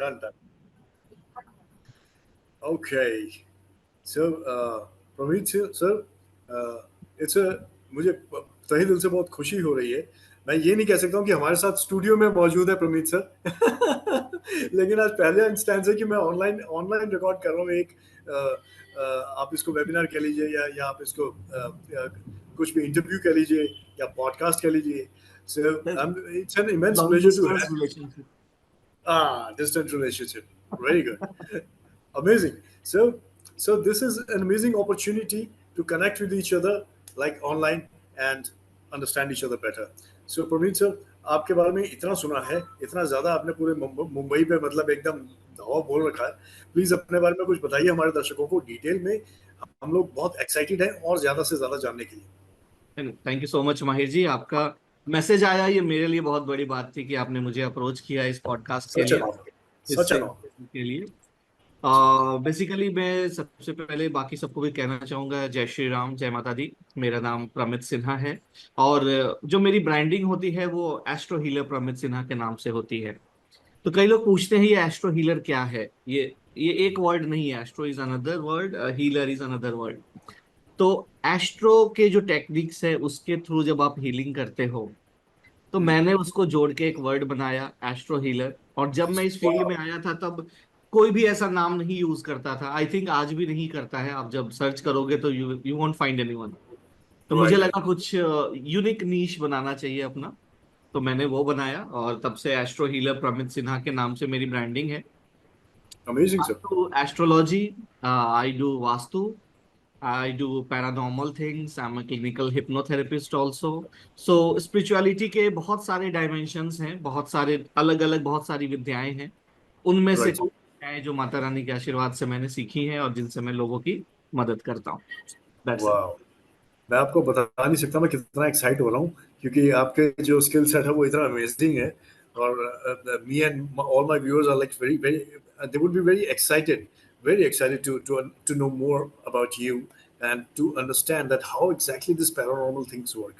Done, done. Okay. So, Pramit sir, it's a मुझे तहे दिल से बहुत खुशी हो रही है। मैं ये नहीं कह सकता हूँ कि हमारे साथ स्टूडियो में मौजूद है प्रमीत सर लेकिन आज पहले इंस्टेंस है कि मैं ऑनलाइन ऑनलाइन रिकॉर्ड कर रहा हूँ एक आप इसको वेबिनार कह लीजिए या आप इसको कुछ भी इंटरव्यू कह लीजिए या पॉडकास्ट कह लीजिए. So it's an immense Long pleasure to distance have relationship. distant relationship. Very good. Amazing. So this is an amazing opportunity to connect with each other like online and understand each other better. So Praveen sir, आपके बारे में इतना सुना है, इतना ज्यादा आपने पूरे मुंबई पे मतलब एकदम धावा बोल रखा है. प्लीज अपने बारे में कुछ बताइए हमारे दर्शकों को डिटेल में. हम लोग बहुत एक्साइटेड हैं और ज्यादा से ज्यादा जानने के लिए. थैंक यू सो मच माहिर जी, आपका मैसेज आया ये मेरे लिए बहुत बड़ी बात थी कि आपने मुझे अप्रोच किया इस पॉडकास्ट के सच लिए, सच इससे के लिए. बेसिकली मैं सबसे पहले बाकी सबको भी कहना चाहूंगा जय श्री राम, जय माता दी. मेरा नाम प्रमित सिन्हा है और जो मेरी ब्रांडिंग होती है वो एस्ट्रो हीलर प्रमित सिन्हा के नाम से होती है. तो कई लोग पूछते हैं ये एस्ट्रो हीलर क्या है. ये एक वर्ड नहीं है. Astro is another word, healer is another word. तो एस्ट्रो के जो टेक्निक्स है उसके थ्रू जब आप हीलिंग करते हो तो मैंने उसको जोड़ के एक वर्ड बनाया एस्ट्रो हीलर. और जब मैं इस फील्ड में आया था तब कोई भी ऐसा नाम नहीं यूज करता था. आई थिंक आज भी नहीं करता है. आप जब सर्च करोगे तो यू वोंट फाइंड एनीवन. तो मुझे राइट. लगा कुछ यूनिक नीश बनाना चाहिए अपना. तो मैंने वो बनाया और तब से एस्ट्रो हीलर प्रमित सिन्हा के नाम से मेरी ब्रांडिंग है. Amazing I sir. do astrology, I do Vastu, I do paranormal things. I'm a clinical hypnotherapist also. So spirituality के बहुत सारे dimensions हैं, बहुत सारे अलग अलग बहुत सारी विद्याएं हैं. उनमें से राइट. कुछ विद्याएं जो माता रानी के आशीर्वाद से मैंने सीखी हैं और जिनसे मैं लोगों की मदद करता हूँ. That's it. वाह. मैं आपको बता नहीं सकता मैं कितना एक्साइट हो रहा हूँ क्योंकि आपके जो स्किल सेट है वो इतना अमेजिंग है. और me and all my viewers are like very very they would be very excited to know more about you and to understand that how exactly this paranormal things work.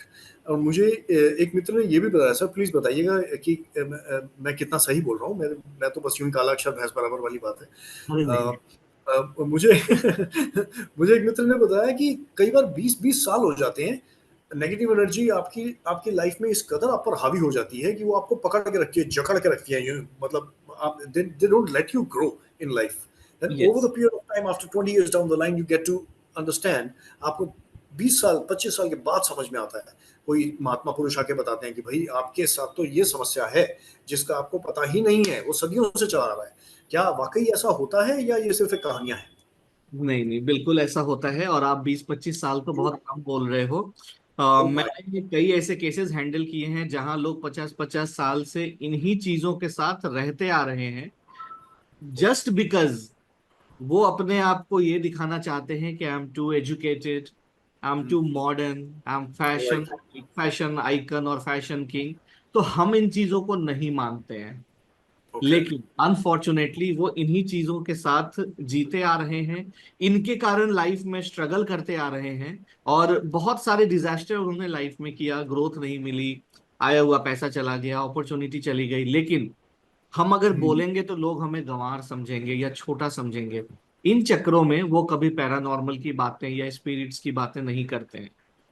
और मुझे एक मित्र ने ये भी बताया सर प्लीज बताइएगा कि मैं कितना सही बोल रहा हूँ. मैं तो बस यूं ही काला अक्षर भैंस बराबर वाली बात है. अरे नहीं. मुझे मुझे एक मित्र ने बताया कि कई बार 20-20 साल हो जाते हैं. नेगेटिव एनर्जी आपकी आपकी लाइफ में इस कदर आप पर हावी हो जाती है कि वो आपको पकड़ के रखती है, जकड़ के रखती है. मतलब आप they don't let you grow in life. Then over Yes. The period of time after 20 years down the line you get to understand. आपको 20 साल 25 साल के बाद समझ में आता है. कोई महात्मा पुरुष आके बताते हैं कि भाई आपके साथ तो ये समस्या है जिसका आपको पता ही नहीं है, वो सदियों से चला आ रहा है. क्या वाकई ऐसा होता है या ये सिर्फ एक कहानियां हैं? नहीं नहीं, बिल्कुल ऐसा होता है. और आप 20-25 साल तो बहुत कम बोल रहे हो. Oh my. मैंने कई ऐसे केसेस हैंडल किए हैं जहां लोग 50-50 साल से इन्हीं चीजों के साथ रहते आ रहे हैं जस्ट बिकॉज वो अपने आप को ये दिखाना चाहते हैं कि I am too educated, I am too modern, I am fashion right. Fashion icon और फैशन किंग. तो हम इन चीजों को नहीं मानते हैं. ओके. लेकिन अनफॉर्चुनेटली वो इन्हीं चीजों के साथ जीते आ रहे हैं. इनके कारण लाइफ में स्ट्रगल करते आ रहे हैं और बहुत सारे डिजास्टर उन्होंने लाइफ में किया. ग्रोथ नहीं मिली, आया हुआ पैसा चला गया, अपॉर्चुनिटी चली गई. लेकिन हम अगर बोलेंगे तो लोग हमें गंवार समझेंगे या छोटा समझेंगे. इन चक्रों में वो कभी पैरानॉर्मल की बातें या स्पिरिट्स की बातें नहीं करते हैं.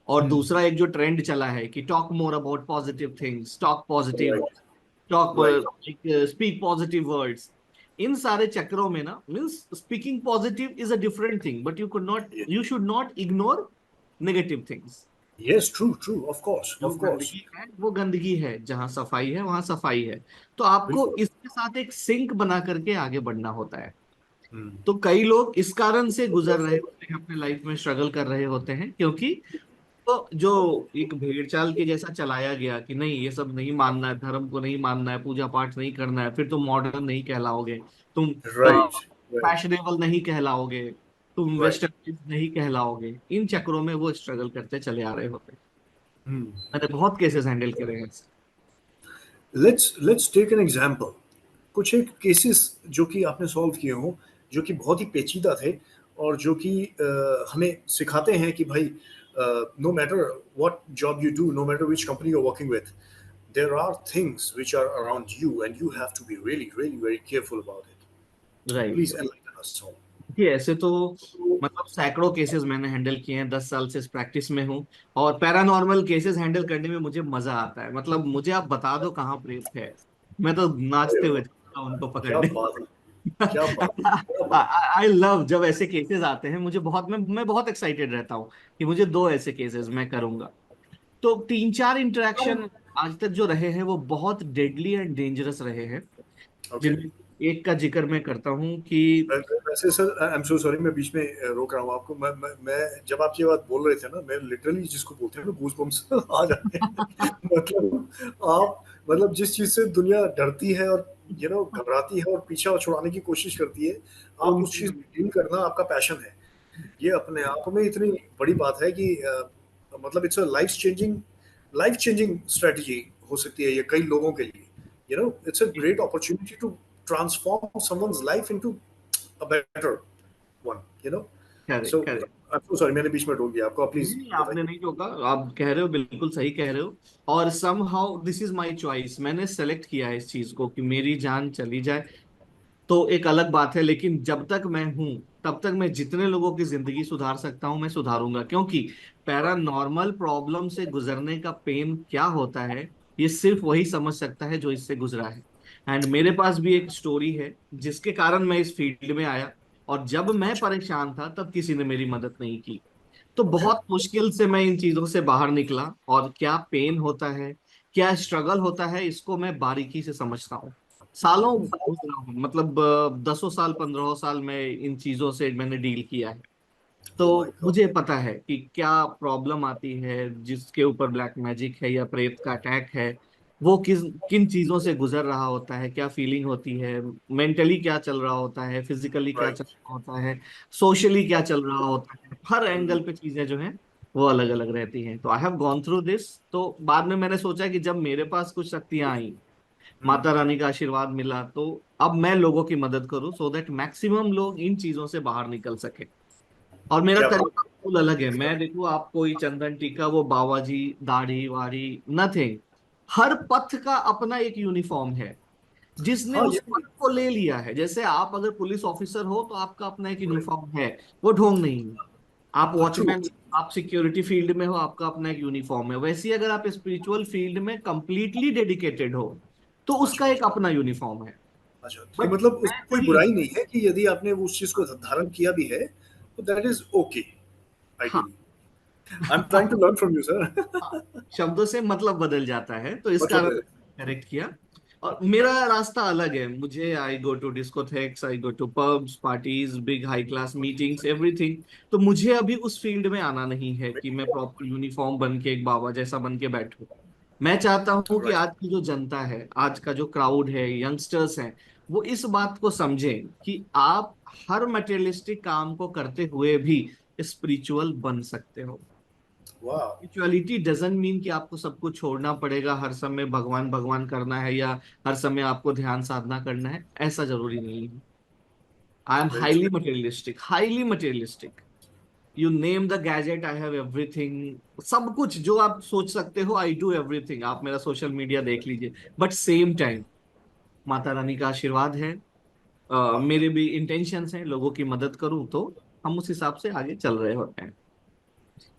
और दूसरा एक जो ट्रेंड चला है कि talk more about positive things, talk positive, right. Talk right. Speak positive words. इन सारे चक्रों में ना means speaking positive is a different thing but you should not ignore negative things. Yes. True true. Of course जो of course. गंदगी है वो गंदगी है, जहां सफाई है वहां सफाई है. तो आपको बिल्कुल. इसके साथ एक सिंक बना करके आगे बढ़ना होता है. तो कई लोग इस कारण से गुजर रहे होते हैं, अपने लाइफ में स्ट्रगल कर रहे होते हैं क्योंकि तो जो एक भेड़ चाल के जैसा चलाया गया कि नहीं ये सब नहीं मानना है, धर्म को नहीं मानना है, पूजा पाठ नहीं करना है, फिर तुम मॉडर्न नहीं कहलाओगे, तुम राइट. राइट. फैशनेबल नहीं कहलाओगे, तुम राइट. वेस्टर्न नहीं कहलाओगे. इन चक्रों में वो स्ट्रगल करते चले आ रहे होते हैं. मैंने बहुत केसेस हैंडल करे हैं. Let's take an example. कुछ एक केसेस जो कि आपने सॉल्व किए हों, जो कि बहुत ही पेचीदा थे और जो कि हमें सिखाते हैं कि भाई no matter what job you do, no matter which company you are working with, there are things which are around you, and you have to be really, really very careful about it. Right. Please enlighten us all. कि ऐसे तो मतलब सैकड़ों cases मैंने handle किए हैं, 10 साल से इस प्रैक्टिस में हूँ। और पैरानॉर्मल केसेस हैंडल करने में मुझे मजा आता है। मतलब मुझे आप बता दो कहाँ प्रेत है, मैं तो अरे नाचते हुए वाह, जाता हूँ उनको क्या पकड़ने। बात है, क्या बात है, क्या बात आई लव जब ऐसे केसेस आते हैं, मुझे बहुत मैं बहुत एक्साइटेड रहता हूँ कि मुझे दो ऐसे केसेस मैं करूंगा। तो 3-4 इंटरेक्शन आज तक जो रहे हैं वो बहुत डेडली एंड डेंजरस रहे हैं, है। ओके। जिनमें एक का जिक्र मैं करता हूँ कि वैसे sir, I am so sorry, मैं बीच में रोक रहा हूँ आपको। मैं जब आप ये बात बोल रहे थे ना, मैं लिटरली जिसको बोलते हैं ना, गूज बम्स आ जाते हैं। मतलब आप, मतलब जिस चीज से दुनिया डरती है और घबराती है और पीछा छुड़ाने की कोशिश करती है, आप उस उनसे चीज में डील करना आपका पैशन है। ये अपने आप में इतनी बड़ी बात है कि मतलब it's a life changing strategy हो सकती है ये कई लोगों के लिए। It's a great opportunity to transform someone's life into a better one. Correct so correct. I am so sorry, मैंने बीच में रोक दिया आपको, आप प्लीज नहीं, आपने बताइए। नहीं रोका, आप कह रहे हो बिल्कुल सही कह रहे हो। और somehow this is my choice, मैंने सेलेक्ट किया है इस चीज को कि मेरी जान चली जाए तो एक अलग बात है, लेकिन जब तक मैं हूं तब तक मैं जितने लोगों की जिंदगी सुधार सकता हूं मैं सुधारूंगा। क्योंकि पैरानॉर्मल प्रॉब्लम से गुजरने का पेन क्या होता है ये सिर्फ वही समझ सकता है जो इससे गुजरा है। एंड मेरे पास भी एक स्टोरी है जिसके कारण मैं इस फील्ड में आया। और जब मैं अच्छा। परेशान था तब किसी ने मेरी मदद नहीं की। तो ओके। बहुत मुश्किल से मैं इन चीजों से बाहर निकला। और क्या पेन होता है, क्या स्ट्रगल होता है, इसको मैं बारीकी से समझता हूँ। सालों गुजरा हूँ, मतलब 10 साल 15 साल में इन चीजों से मैंने डील किया है। ओ माय तो गॉड। मुझे पता है कि क्या प्रॉब्लम आती है जिसके ऊपर ब्लैक मैजिक है या प्रेत का अटैक है। वो किस किन चीजों से गुजर रहा होता है, क्या फीलिंग होती है, मेंटली क्या चल रहा होता है, फिजिकली क्या चल राइट। रहा होता है, सोशली क्या चल रहा होता है। हर एंगल पे चीजें जो हैं वो अलग अलग रहती हैं। तो I have gone through this. तो बाद में मैंने सोचा कि जब मेरे पास कुछ शक्तियां आई, माता रानी का आशीर्वाद मिला, तो अब मैं लोगों की मदद करूं सो दैट मैक्सिमम लोग इन चीजों से बाहर निकल सके। और मेरा क्या बात। तरीका बिल्कुल अलग है। मैं देखो, आप कोई चंदन टीका, वो बाबा जी, दाढ़ी वाड़ी, नथिंग। हर पथ का अपना एक यूनिफॉर्म है। जिसने हाँ, उस ये पथ को ले लिया है, जैसे आप अगर पुलिस ऑफिसर हो तो आपका अपना एक यूनिफॉर्म है, वो ढोंग नहीं है। आप ट्रू। वॉचमैन, आप सिक्योरिटी फील्ड में हो, आपका अपना एक यूनिफॉर्म है। वैसे ही अगर आप स्पिरिचुअल फील्ड में कंप्लीटली डेडिकेटेड हो तो अच्छा। उसका एक अपना यूनिफॉर्म है। अच्छा, तो बट मतलब मैं उसमें कोई नहीं, बुराई नहीं है कि यदि आपने वो उस चीज को धारण किया भी है, तो दैट इज ओके, हाँ। Ideally. I am trying to learn from you sir. हाँ, शब्दों से मतलब बदल जाता है तो इस मतलब कारण करेक्ट किया। और मेरा रास्ता अलग है। मुझे I go to discotheques, I go to pubs, parties, big high class meetings, everything. तो मुझे अभी उस फील्ड में आना नहीं है कि मैं प्रॉपर यूनिफॉर्म बन के एक बाबा जैसा बन के बैठूं। मैं चाहता हूं कि राइट। आज की जो जनता है, आज का जो क्राउड है, यंगस्टर्स हैं, वो इस बात को समझें कि आप हर मटेरियलिस्टिक काम को करते हुए भी स्पिरिचुअल बन सकते हो। वाह। स्पिरिचुअलिटी डजंट मीन कि आपको सब कुछ छोड़ना पड़ेगा, हर समय भगवान भगवान करना है, या हर समय आपको ध्यान साधना करना है, ऐसा जरूरी नहीं है। I am very highly true. Materialistic, highly materialistic. You name the gadget, I have everything. सब कुछ जो आप सोच सकते हो, आई डू एवरीथिंग। आप मेरा सोशल मीडिया देख लीजिए। But same time Mata Rani का आशीर्वाद है। वाह। मेरे भी इंटेंशंस हैं लोगों की मदद करूं, तो हम उस हिसाब से आगे चल रहे होते हैं।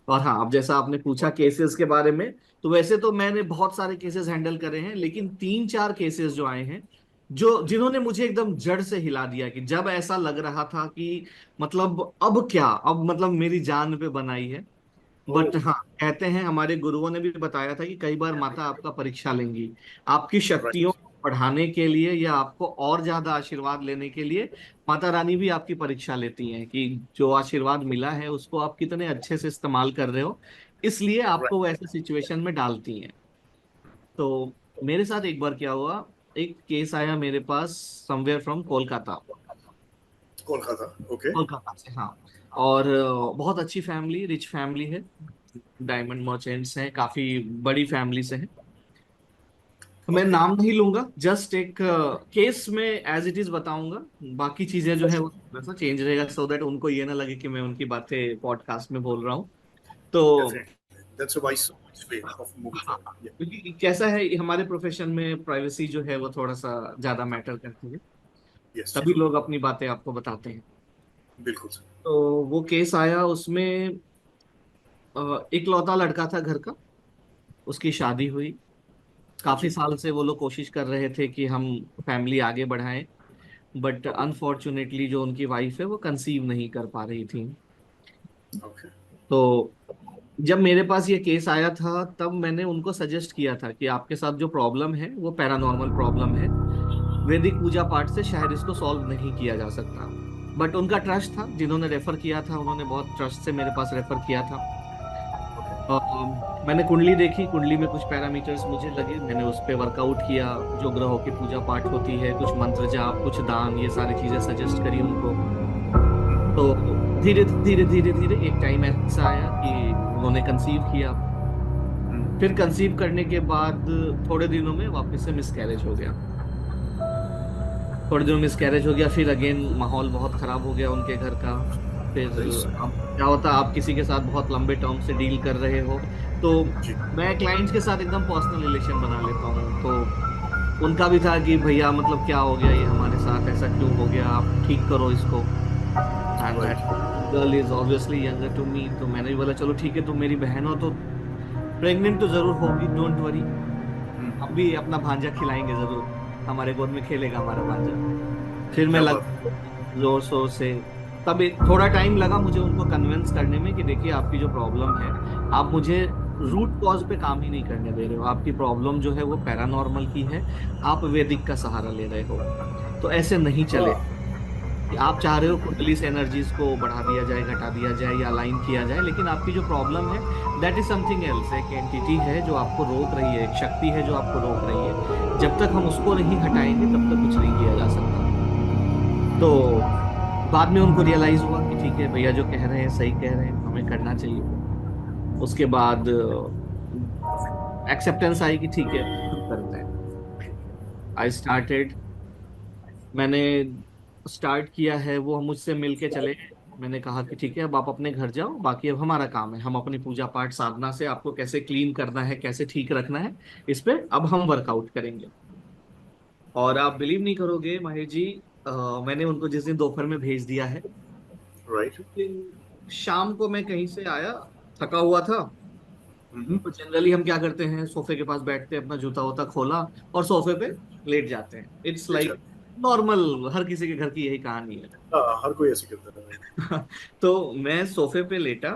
और हाँ, अब जैसा आपने पूछा केसेस के बारे में, तो वैसे तो मैंने बहुत सारे केसेस हैंडल करे हैं, लेकिन 3-4 केसेस जो आए हैं, जो जिन्होंने मुझे एकदम जड़ से हिला दिया, कि जब ऐसा लग रहा था कि मतलब अब क्या, अब मतलब मेरी जान पे बनाई है। ओ। बट हाँ, कहते हैं, हमारे गुरुओं ने भी बताया था कि कई बार माता आपका परीक्षा लेंगी, आपकी शक्तियों राइट। को बढ़ाने के लिए या आपको और ज्यादा आशीर्वाद लेने के लिए। माता रानी भी आपकी परीक्षा लेती हैं कि जो आशीर्वाद मिला है उसको आप कितने अच्छे से इस्तेमाल कर रहे हो, इसलिए आपको वो राइट। ऐसे सिचुएशन में डालती हैं। तो मेरे साथ एक बार क्या हुआ, एक केस आया मेरे पास, somewhere from Kolkata. Kolkata. Okay. Kolkata से, हाँ। और बहुत अच्छी फैमिली, रिच फैमिली है, डायमंड मर्चेंट्स हैं, काफी बड़ी फैमिली से हैं। तो मैं ओके। नाम नहीं लूंगा, जस्ट एक केस में एज इट इज बताऊंगा। बाकी चीजें जो है वो थोड़ा सा चेंज रहेगा, सो दैट उनको ये ना लगे कि मैं उनकी बातें पॉडकास्ट में बोल रहा हूँ। तो definitely, that's a vice. way of moving हाँ, forward. Yeah. क्योंकि कैसा है हमारे प्रोफेशन में प्राइवेसी जो है वो थोड़ा सा ज्यादा मैटर करती है, Yes, तभी true. लोग अपनी बातें आपको बताते हैं। बिल्कुल सर. तो वो केस आया, उसमें इकलौता लड़का था घर का, उसकी शादी हुई। काफी जी. साल से वो लोग कोशिश कर रहे थे कि हम फैमिली आगे बढ़ाएं, बट अनफॉर्चुनेटली जो उनकी वाइफ है वो कंसीव नहीं कर पा रही थी। Okay. तो जब मेरे पास ये केस आया था तब मैंने उनको सजेस्ट किया था कि आपके साथ जो प्रॉब्लम है वो पैरानॉर्मल प्रॉब्लम है, वैदिक पूजा पाठ से शायद इसको सॉल्व नहीं किया जा सकता। बट उनका ट्रस्ट था, जिन्होंने रेफर किया था उन्होंने बहुत ट्रस्ट से मेरे पास रेफर किया था। मैंने कुंडली देखी, कुंडली में कुछ पैरामीटर्स मुझे लगे, मैंने उस पर वर्कआउट किया, जो ग्रहों की पूजा पाठ होती है, कुछ मंत्र जाप, कुछ दान, ये सारी चीजें सजेस्ट करी उनको। तो धीरे धीरे धीरे धीरे एक टाइम ऐसा आया कि उन्होंने कंसीव किया। फिर कंसीव करने के बाद थोड़े दिनों में वापस से मिसकैरेज हो गया। थोड़े दिनों मिसकैरेज हो गया, फिर अगेन माहौल बहुत खराब हो गया उनके घर का। फिर अब क्या होता, आप किसी के साथ बहुत लंबे टर्म से डील कर रहे हो, तो जी. मैं क्लाइंट्स के साथ एकदम पर्सनल रिलेशन बना लेता हूँ। तो उनका भी था कि भैया मतलब क्या हो गया ये हमारे साथ, ऐसा क्यों हो गया, आप ठीक करो इसको। And that girl is obviously younger to me, तो मैंने भी बोला चलो ठीक है, तुम मेरी बहन हो तो प्रेग्नेंट तो जरूर होगी, डोंट वरी, हम भी अपना भांजा खिलाएंगे जरूर, हमारे गोद में खेलेगा हमारा भांजा। फिर मैं क्या लग बात है. जोर शोर से, तब थोड़ा टाइम लगा मुझे उनको कन्विंस करने में कि देखिए आपकी जो प्रॉब्लम है, आप मुझे रूट कॉज पे काम ही नहीं करने दे रहे हो, आपकी प्रॉब्लम जो है वो पैरानॉर्मल की है, आप वैदिक का सहारा ले रहे हो, तो ऐसे नहीं चले। हाँ. कि आप चाह रहे हो कुंडली से एनर्जीज को बढ़ा दिया जाए, घटा दिया जाए या अलाइन किया जाए, लेकिन आपकी जो प्रॉब्लम है दैट इज समथिंग एल्स, एक एंटिटी है जो आपको रोक रही है, एक शक्ति है जो आपको रोक रही है। जब तक हम उसको नहीं हटाएंगे तब तक कुछ नहीं किया जा सकता। तो बाद में उनको रियलाइज हुआ कि ठीक है भैया जो कह रहे हैं सही कह रहे हैं, हमें करना चाहिए। उसके बाद एक्सेप्टेंस आई कि ठीक है शुरू करते हैं। आई स्टार्टेड, मैंने स्टार्ट किया है, वो हम मुझसे मिल के चले। मैंने कहा कि ठीक है अब आप अपने घर जाओ, बाकी अब हमारा काम है, हम अपनी पूजा पाठ साधना से आपको कैसे क्लीन करना है, कैसे ठीक रखना है, इस पे अब हम वर्कआउट करेंगे। और आप बिलीव नहीं करोगे माहिर जी, मैंने उनको जिस दिन दोपहर में भेज दिया है, राइट. उस दिन शाम को मैं कहीं से आया, थका हुआ था। तो जनरली हम क्या करते हैं, सोफे के पास बैठते हैं, अपना जूता वूता खोला और सोफे पे लेट जाते हैं। इट्स अच्छा. लाइक नॉर्मल, हर किसी के घर की यही कहानी है। हाँ, हर कोई ऐसे करता है. तो मैं सोफे पे लेटा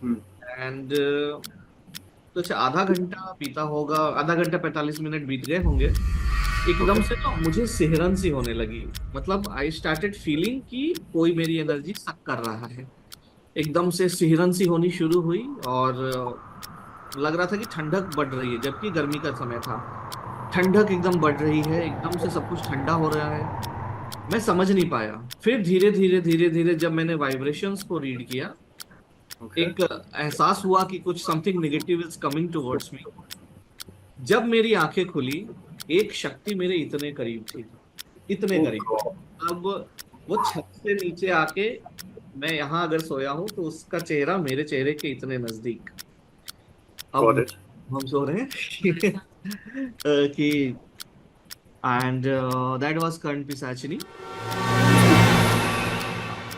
हम्म. एंड तो अच्छा आधा घंटा बीता होगा, आधा घंटा 45 मिनट बीत गए होंगे। एकदम ओके. से तो मुझे सिहरन सी होने लगी, मतलब आई स्टार्टेड फीलिंग कि कोई मेरी एनर्जी सक कर रहा है। एकदम से सिहरन सी होनी शुरू हुई और लग रहा था कि ठंडक बढ़ रही है, जबकि गर्मी का समय था। ठंडक एकदम बढ़ रही है, एकदम से सब कुछ ठंडा हो रहा है, मैं समझ नहीं पाया। फिर धीरे धीरे धीरे धीरे जब मैंने वाइब्रेशंस को रीड किया, ओके. एक एहसास हुआ कि कुछ something negative is coming towards me. जब मेरी आंखें खुली, एक शक्ति मेरे इतने करीब थी, इतने ओह करीब। गॉड. अब वो छत से नीचे आके, मैं यहाँ अगर सोया हूँ तो उसका चेहरा मेरे चेहरे के इतने नजदीक। गॉट अब इट. हम सो रहे हैं कि एंड दैट वाज कर्ण पिशाचिनी।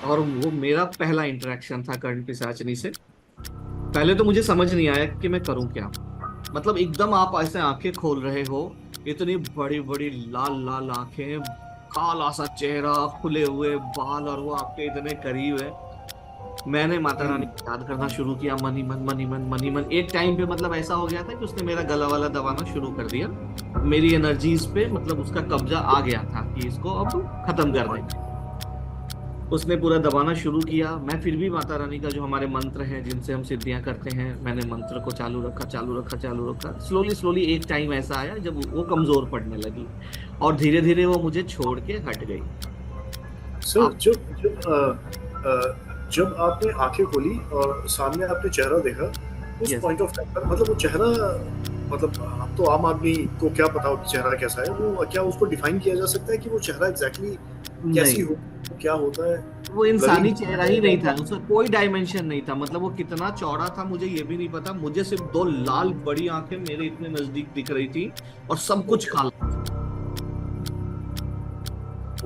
और वो मेरा पहला इंटरेक्शन था कर्ण पिशाचिनी से। पहले तो मुझे समझ नहीं आया कि मैं करूं क्या। मतलब एकदम आप ऐसे आंखें खोल रहे हो, इतनी बड़ी बड़ी लाल लाल आंखें, काला सा चेहरा, खुले हुए बाल, और वो आपके इतने करीब है। मैंने माता रानी को याद करना शुरू किया, मनी मन मनी मन मनी मन। एक टाइम पे मतलब ऐसा हो गया था कि उसने मेरा गला वाला दबाना शुरू कर दिया, मेरी एनर्जीज पे मतलब उसका कब्जा आ गया था कि इसको अब खत्म कर देंगे। उसने पूरा दबाना शुरू किया। मैं फिर भी माता रानी का जो हमारे मंत्र हैं जिनसे हम सिद्धियां करते हैं, मैंने मंत्र को चालू रखा चालू रखा चालू रखा। स्लोली स्लोली एक टाइम ऐसा आया जब वो कमजोर पड़ने लगी और धीरे धीरे वो मुझे छोड़ के हट गई। सर जब जब आपने आंखें खोली और सामने आपने चेहरा देखा, उस Yes. पॉइंट ऑफ टाइम पर मतलब वो चेहरा, मतलब अब तो आम आदमी को क्या पता हो कि चेहरा कैसा है, वो क्या उसको डिफाइन किया जा सकता है कि वो चेहरा एग्जैक्टली कैसी नहीं, हो? क्या होता है, वो इंसानी ब्लरिंग चेहरा ही नहीं था, उसका कोई डायमेंशन नहीं था। मतलब वो कितना चौड़ा था मुझे ये भी नहीं पता, मुझे सिर्फ दो लाल बड़ी आंखें मेरे इतने नजदीक दिख रही थी और सब कुछ ओके काला,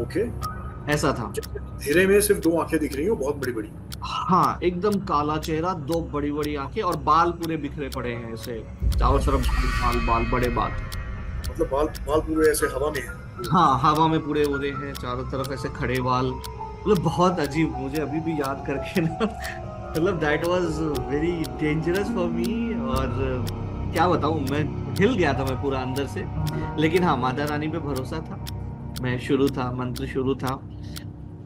ओके। ऐसा था। अंधेरे में सिर्फ दो आंखें दिख रही हो बहुत बड़ी बड़ी। हाँ एकदम काला चेहरा, दो बड़ी बड़ी आंखें और बाल पूरे बिखरे पड़े हैं ऐसे, चारों अच्छा तरफ अच्छा, बाल बाल बाल, बड़े बाल। मतलब बाल बाल पूरे ऐसे हवा में है पूरे। हाँ हवा में पूरे उड़े हैं चारों तरफ ऐसे खड़े बाल, मतलब बहुत अजीब, मुझे अभी भी याद करके ना मतलब that was very dangerous for me. और क्या बताऊं, मैं हिल गया था मैं पूरा अंदर से। लेकिन हाँ माता रानी पे भरोसा था, मैं शुरू था, मंत्र शुरू था।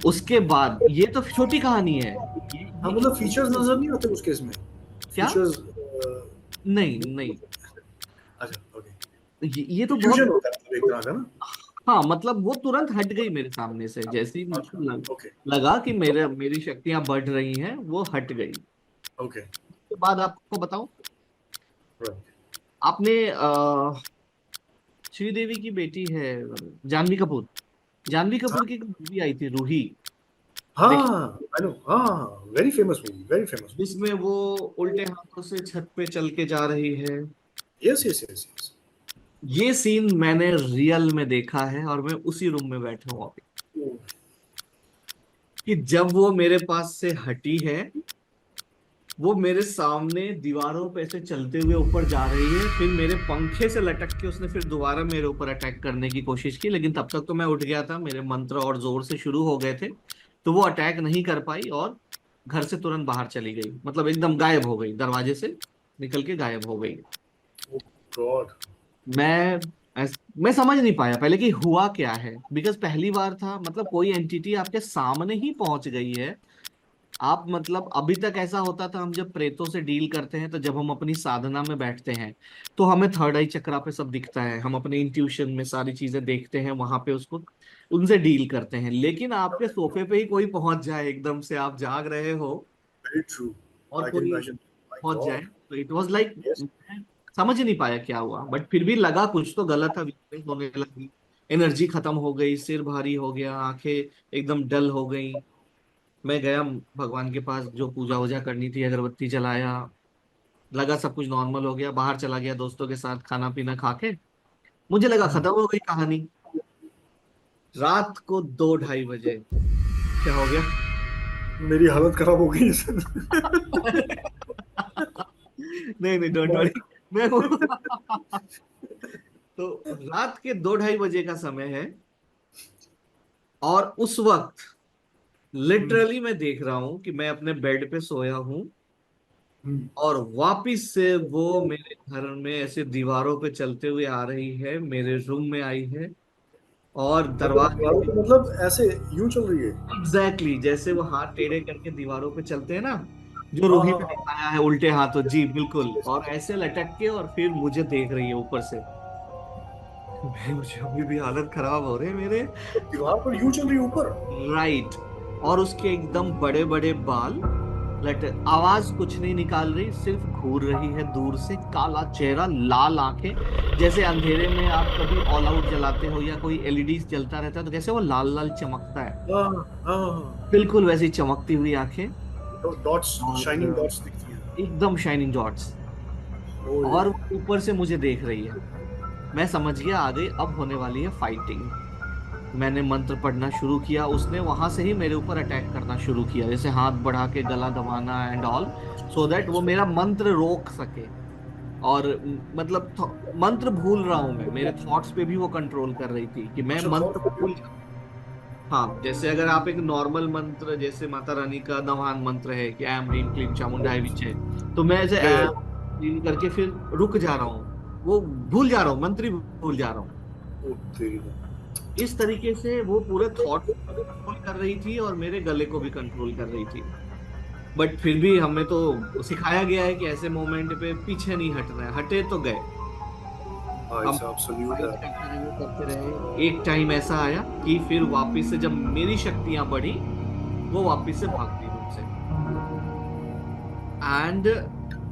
उसके बाद ये तो छोटी कहानी है, हाँ, ये मतलब फीचर्स नजर नहीं आते उस केस में, क्या, फीचर्स। नहीं नहीं, अच्छा ओके। ये तो इल्यूजन बहुत, होता है मतलब एक तरह का ना। हाँ मतलब वो तुरंत हट गई मेरे सामने से, जैसे ही मुझको अच्छा ओके लगा कि मेरी शक्तियां बढ़ रही हैं, वो हट गई। ओके। उसके बाद आपको बताऊं, राइट। आपने श्रीदेवी की बेटी है जानवी कपूर, जानवी कपूर की एक मूवी आई थी रूही, देखी, हाँ आई नो, हाँ very famous movie, very famous movie. जिसमें वो उल्टे हाथों से छत पे चल के जा रही है। Yes yes yes yes. ये सीन मैंने रियल में देखा है और मैं उसी रूम में बैठा हूँ अभी, कि जब वो मेरे पास से हटी है, वो मेरे सामने दीवारों पे से चलते हुए ऊपर जा रही है, फिर मेरे पंखे से लटक के उसने फिर दोबारा मेरे ऊपर अटैक करने की कोशिश की, लेकिन तब तक तो मैं उठ गया था, मेरे मंत्र और जोर से शुरू हो गए थे, तो वो अटैक नहीं कर पाई और घर से तुरंत बाहर चली गई, मतलब एकदम गायब हो गई, दरवाजे से निकल के गायब हो गई। गॉड। मैं मैं समझ नहीं पाया पहले कि हुआ क्या है, बिकॉज पहली बार था, मतलब कोई एंटिटी आपके सामने ही पहुंच गई है। आप मतलब अभी तक ऐसा होता था, हम जब प्रेतों से डील करते हैं तो जब हम अपनी साधना में बैठते हैं तो हमें थर्ड आई चक्रा पे सब दिखता है, हम अपने इंट्यूशन में सारी चीजें देखते हैं, वहां पे उसको उनसे डील करते हैं। लेकिन आपके सोफे पे ही कोई पहुंच जाए, एकदम से आप जाग रहे हो वेरी ट्रू। और आई कैन कोई इमेजिन। माय पहुंच जाए, गॉड। तो इट वाज लाइक, यस। समझ ही नहीं पाया क्या हुआ, बट फिर भी लगा कुछ तो गलत था, वीकनेस होने लगी, एनर्जी खत्म हो गई, सिर भारी हो गया, आंखें एकदम डल हो गई। मैं गया भगवान के पास, जो पूजा वूजा करनी थी अगरबत्ती जलाया, लगा सब कुछ नॉर्मल हो गया, बाहर चला गया दोस्तों के साथ खाना पीना खा के, मुझे लगा खत्म हो गई कहानी। रात को 2-2:30 बजे क्या हो गया मेरी हालत खराब हो गई सर। नहीं नहीं डोंट वरी, मैं तो रात के 2-2:30 बजे का समय है, और उस वक्त लिटरली मैं देख रहा हूं कि मैं अपने बेड पे सोया हूं और वापिस से वो मेरे घर में ऐसे दीवारों पे चलते हुए आ रही है, मेरे रूम में आई है और मतलब दरवाजे दीवारों पे, पे मतलब ऐसे यूं चल रही है। एग्जैक्टली exactly, जैसे वो हाथ टेढ़े करके दीवारों पे चलते हैं ना, जो हाँ रूही हाँ पे हाँ। दिखाया है उल्टे हाथों, जी बिल्कुल, Yes, और yes, ऐसे लटक के और फिर मुझे देख रही है ऊपर से। मुझे अभी भी हालत खराब हो रहे हैं मेरे। yes। दीवार पर यूं चल रही है ऊपर। राइट, और उसके एकदम बड़े बड़े बाल, लट आवाज कुछ नहीं निकाल रही, सिर्फ घूर रही है दूर से, काला चेहरा, लाल आंखें, जैसे अंधेरे में आप कभी ऑल आउट जलाते हो या कोई एलईडी जलता रहता है तो कैसे वो लाल लाल चमकता है, हाँ हाँ हाँ। बिल्कुल वैसी चमकती हुई आंखें, डॉट्स, शाइनिंग और डॉट्स दिखती हैं। एकदम शाइनिंग डॉट्स, ओए। और वो ऊपर से मुझे देख रही है। मैं समझ गया आ गई, अब होने वाली है फाइटिंग। मैंने मंत्र पढ़ना शुरू किया, उसने वहां से ही मेरे ऊपर अटैक करना शुरू किया, जैसे हाथ बढ़ा के गला दबाना एंड ऑल, सो दैट वो मेरा मंत्र रोक सके। और मतलब मंत्र भूल रहा हूं मैं, मेरे थॉट्स पे भी वो कंट्रोल कर रही थी कि मैं अच्छा मंत्र थॉट पे भूल जाऊं। हाँ जैसे अगर आप एक नॉर्मल मंत्र, जैसे माता रानी का नवान मंत्र है कि ऐम ह्रीम क्लीम चामुंडाई विचे, तो मैं ऐसे या ऐम क्लीम करके फिर रुक जा रहा हूँ, वो भूल जा रहा हूँ, मंत्र ही भूल जा रहा हूँ। ओ तेरी। इस तरीके से वो पूरे थॉट कंट्रोल कर रही थी और मेरे गले को भी कंट्रोल कर रही थी। बट फिर भी हमें तो सिखाया गया है कि ऐसे मोमेंट पे पीछे नहीं हटना है, हटे तो गए। भाई हम साहब सल्यूट फाइट है। करते रहे, एक टाइम ऐसा आया कि फिर वापिस से जब मेरी शक्तियां बढ़ी, वो वापिस से भाग गई रूम से। एंड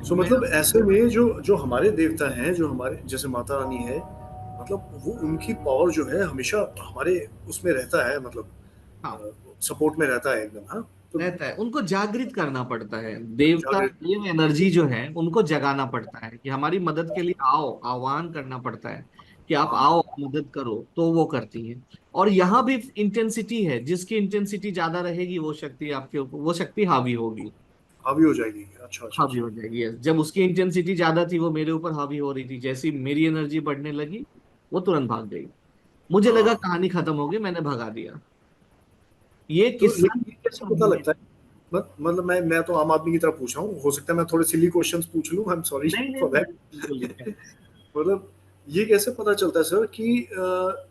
सो मैं, मतलब ऐसे में जो जो हमारे देवता हैं, जो हमारे जैसे माता रानी है, मतलब वो उनकी पावर जो है हमेशा हमारे उसमें रहता है, मतलब हाँ, सपोर्ट में रहता है एकदम। हाँ, तो रहता है। उनको जागृत करना पड़ता है, देवता जागृत। देव एनर्जी जो है उनको जगाना पड़ता है कि हमारी मदद के लिए आओ, आह्वान करना पड़ता है कि आप हाँ, आओ मदद करो, तो वो करती है। और यहाँ भी इंटेंसिटी है, जिसकी इंटेंसिटी ज्यादा रहेगी वो शक्ति आपके ऊपर, वो शक्ति हावी होगी, हावी हो जाएगी। अच्छा अच्छा हावी अच्छा। हो जाएगी। yes। जब उसकी इंटेंसिटी ज्यादा थी वो मेरे ऊपर हावी हो रही थी, जैसी मेरी एनर्जी बढ़ने लगी वो तुरंत भाग गई। मुझे लगा हाँ, कहानी खत्म हो गई, मैंने भगा दिया। ये तो किस्सा लेकिन ये कैसे पता लगता है? मतलब मैं तो आम आदमी की तरह पूछ रहा हूँ, हो सकता है मैं थोड़े सिली क्वेश्चंस पूछ लूँ, आई एम सॉरी नहीं नहीं फॉर नहीं, बिल्कुल दैट। नहीं। मतलब ये कैसे पता चलता है सर कि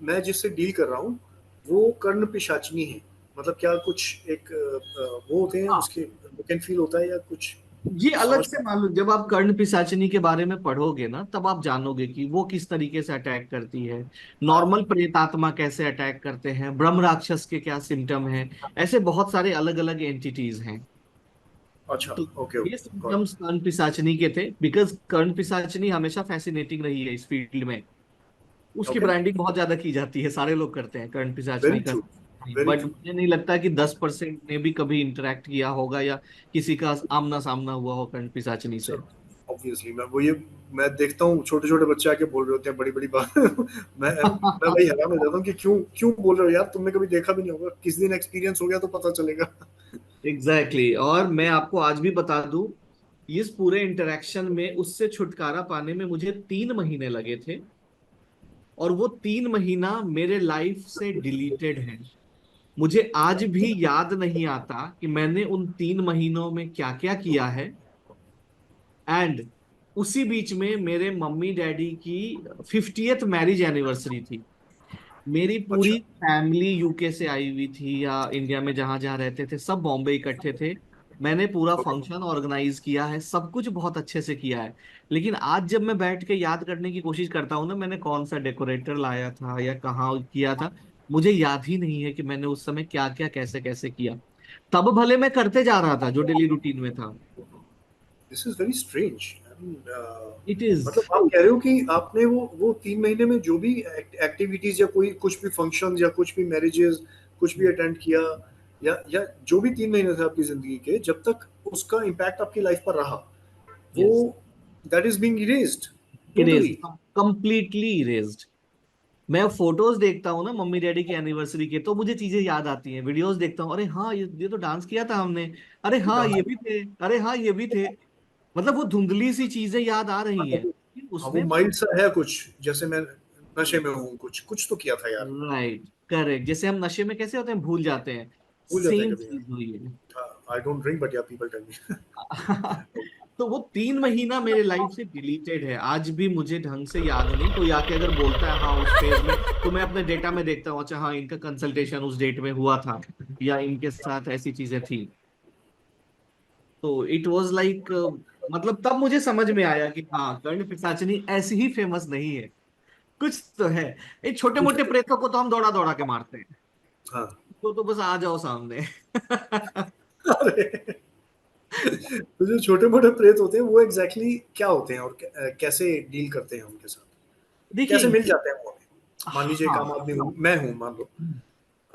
मैं जिससे डील कर रहा हूँ वो कर्ण पिशाचिनी है? मतलब क्या कुछ एक वो होते हैं हाँ, उसके, कैन फील होता है या कुछ ये अलग समझ से पाते मालूम, जब आप कर्ण पिशाचिनी के बारे में पढ़ोगे ना तब आप जानोगे कि वो किस तरीके से अटैक करती है, हैं? हाँ, नॉर्मल प्रेतात्मा कैसे अटैक करते हैं, ब्रह्म राक्षस के क्या सिम्टम हैं, ऐसे बहुत सारे अलग अलग एंटिटीज हैं। अच्छा, तो ओके ये ओके, गॉट सिम्टम्स कर्ण पिशाचिनी के थे, बिकॉज कर्ण पिशाचिनी हमेशा फैसिनेटिंग रही है इस फील्ड में। इट। उसकी ओके, ब्रांडिंग बहुत ज्यादा की जाती है, सारे लोग करते हैं कर्ण वेरी पिशाचिनी का। True, very but true. मुझे नहीं लगता कि 10% ने भी कभी इंटरेक्ट किया होगा या किसी का आमना सामना हुआ हो कर्ण पिशाचिनी से। सर ऑब्वियसली मैं देखता हूँ छोटे छोटे बच्चे आके बोल रहे होते हैं बड़ी बड़ी बात। मैं वही हैरान हो जाता हूँ कि क्यों क्यों बोल रहे हो यार, तुमने कभी देखा भी नहीं होगा, किस दिन एक्सपीरियंस हो गया तो पता चलेगा। Exactly exactly। और मैं आपको आज भी बता दूं, इस पूरे इंटरेक्शन में उससे छुटकारा पाने में मुझे 3 महीने लगे थे, और वो 3 महीना मेरे लाइफ से डिलीटेड है। मुझे आज भी याद नहीं आता कि मैंने उन 3 महीनों में क्या क्या किया है। एंड उसी बीच में मेरे मम्मी डैडी की 50th मैरिज एनिवर्सरी थी। मेरी पूरी अच्छा, फैमिली यूके से आई हुई थी, या इंडिया में जहां जहां रहते थे सब बॉम्बे इकट्ठे थे। मैंने पूरा ओके। फंक्शन ऑर्गेनाइज किया है, सब कुछ बहुत अच्छे से किया है। लेकिन आज जब मैं बैठ के याद करने की कोशिश करता हूँ ना, मैंने कौन सा डेकोरेटर लाया था या कहाँ किया था, मुझे याद ही नहीं है कि मैंने उस समय क्या क्या कैसे कैसे किया। तब भले मैं करते जा रहा था जो डेली रूटीन में था। This is very strange. It is. मतलब आप कह रहे हो कि आपने वो 3 महीने में जो भी एक्टिविटीज या कोई कुछ भी फंक्शन या कुछ भी मैरिजेस कुछ भी अटेंड किया, या जो भी 3 महीने थे आपकी जिंदगी के, जब तक उसका इम्पैक्ट आपकी लाइफ पर रहा, वो yes, that is being erased erase, totally. Completely erased. मैं फोटोज देखता हूँ ना मम्मी डैडी की एनिवर्सरी के, तो मुझे चीजें याद आती हैं, वीडियोस देखता हूँ, अरे हाँ ये तो डांस किया था हमने, अरे हाँ ये भी थे, अरे हाँ ये भी थे। मतलब वो धुंधली सी चीजें याद आ रही हैं हाँ, वो उसने। माइल्ड सा है कुछ, जैसे मैं नशे में हूँ, कुछ कुछ तो किया था यार। राइट, करेक्ट, जैसे हम नशे में कैसे होते हैं, भूल जाते हैं, भूल जाते हैं सेम कभी चीज हुई है। यार। आई डोंट ड्रिंक बट या पीपल टेल मी। तो वो 3 महीना मेरे लाइफ से डिलीटेड है, आज भी मुझे ढंग से याद नहीं। कोई आके अगर बोलता है हाँ उस फेज में, तो मैं अपने डेटा में देखता हूँ, अच्छा हाँ इनका कंसल्टेशन उस डेट में हुआ था, या इनके साथ ऐसी चीजें थी। तो इट वाज लाइक, मतलब तब मुझे समझ में आया कि हाँ कर्ण पिशाचिनी ऐसी ही फेमस नहीं है, कुछ तो है। इन छोटे कुछ मोटे प्रेतों को तो हम दौड़ा दौड़ा के मारते हैं, हाँ। तो बस आ जाओ सामने। अरे, तो जो छोटे मोटे प्रेत होते हैं वो एग्जैक्टली exactly क्या होते हैं और कैसे डील करते हैं उनके साथ? कैसे देखिए, मिल जाते हैं वो हमें? मान लीजिए एक हाँ, आम आदमी हूँ, मैं हूँ मान लो।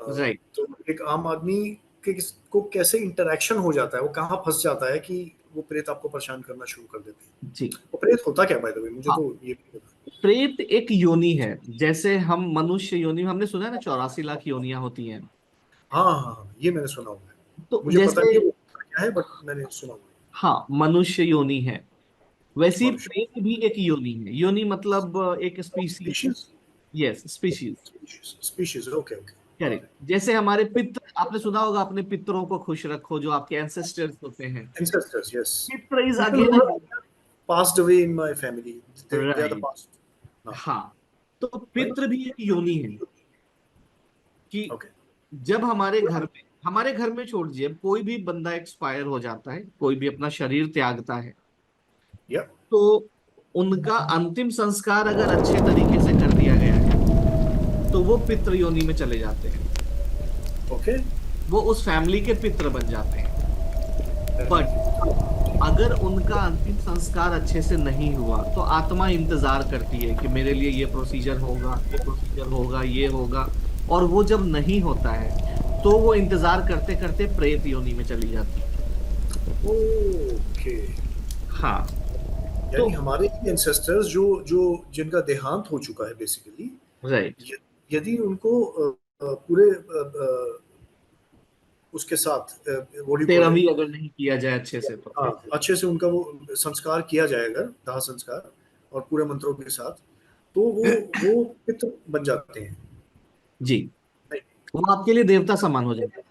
राइट, तो एक आम आदमी के को कैसे इंटरेक्शन हो जाता है, वो कहाँ फंस जाता है कि वो प्रेत आपको परेशान करना शुरू कर देते हैं? जी, वो प्रेत होता क्या बाय द वे, मुझे हाँ। तो ये भी पता। प्रेत एक योनि है, जैसे हम मनुष्य योनि, हमने सुना है ना 84 लाख योनियां होती हैं। हाँ हाँ हाँ, ये मैंने सुना हुआ है। तो मुझे पता जैसे, नहीं वो क्या है, बट मैंने सुना हुआ हाँ मनुष्य योनि है, है। वैसी मनुष्य प्रेत भी एक योनि है। योनि मतलब एक species. Species. Yes, species. Species, okay okay. Correct, जैसे हमारे पितृ, आपने सुना होगा अपने पितरों को खुश रखो, जो आपके एंसेस्टर्स होते हैं। Ancestors, yes. Pitra is People again who have passed away in my family. They are the right. past. No. हाँ, तो Right? पितृ भी एक योनि है कि Okay. जब हमारे घर में छोड़ दीजिए, कोई भी बंदा एक्सपायर हो जाता है, कोई भी अपना शरीर त्यागता है, Yeah. तो उनका अंतिम संस्कार अगर अच्छे तरीके से कर दिया गया है तो वो पितृ योनि में चले जाते हैं, Okay. वो उस फैमिली के पितृ बन जाते हैं। बट अगर उनका अंतिम संस्कार अच्छे से नहीं हुआ तो आत्मा इंतजार करती है कि मेरे लिए ये प्रोसीजर होगा, ये प्रोसीजर होगा, ये होगा। और वो जब नहीं होता है तो वो इंतजार करते करते प्रेत योनि में चली जाती है। ओके। हाँ। तो यानी हमारे एंसेस्टर्स जो जो जिनका देहांत हो चुका है बेसिकली, राइट, यदि उनको पूरे उसके साथ what do you call it, तेरहवीं अगर नहीं किया जाए अच्छे से तो। हाँ, अच्छे से उनका वो संस्कार किया जाएगा, दाह संस्कार और पूरे मंत्रों के साथ, तो वो पितृ बन जाते हैं। जी, नहीं, वो आपके लिए देवता समान हो जाए।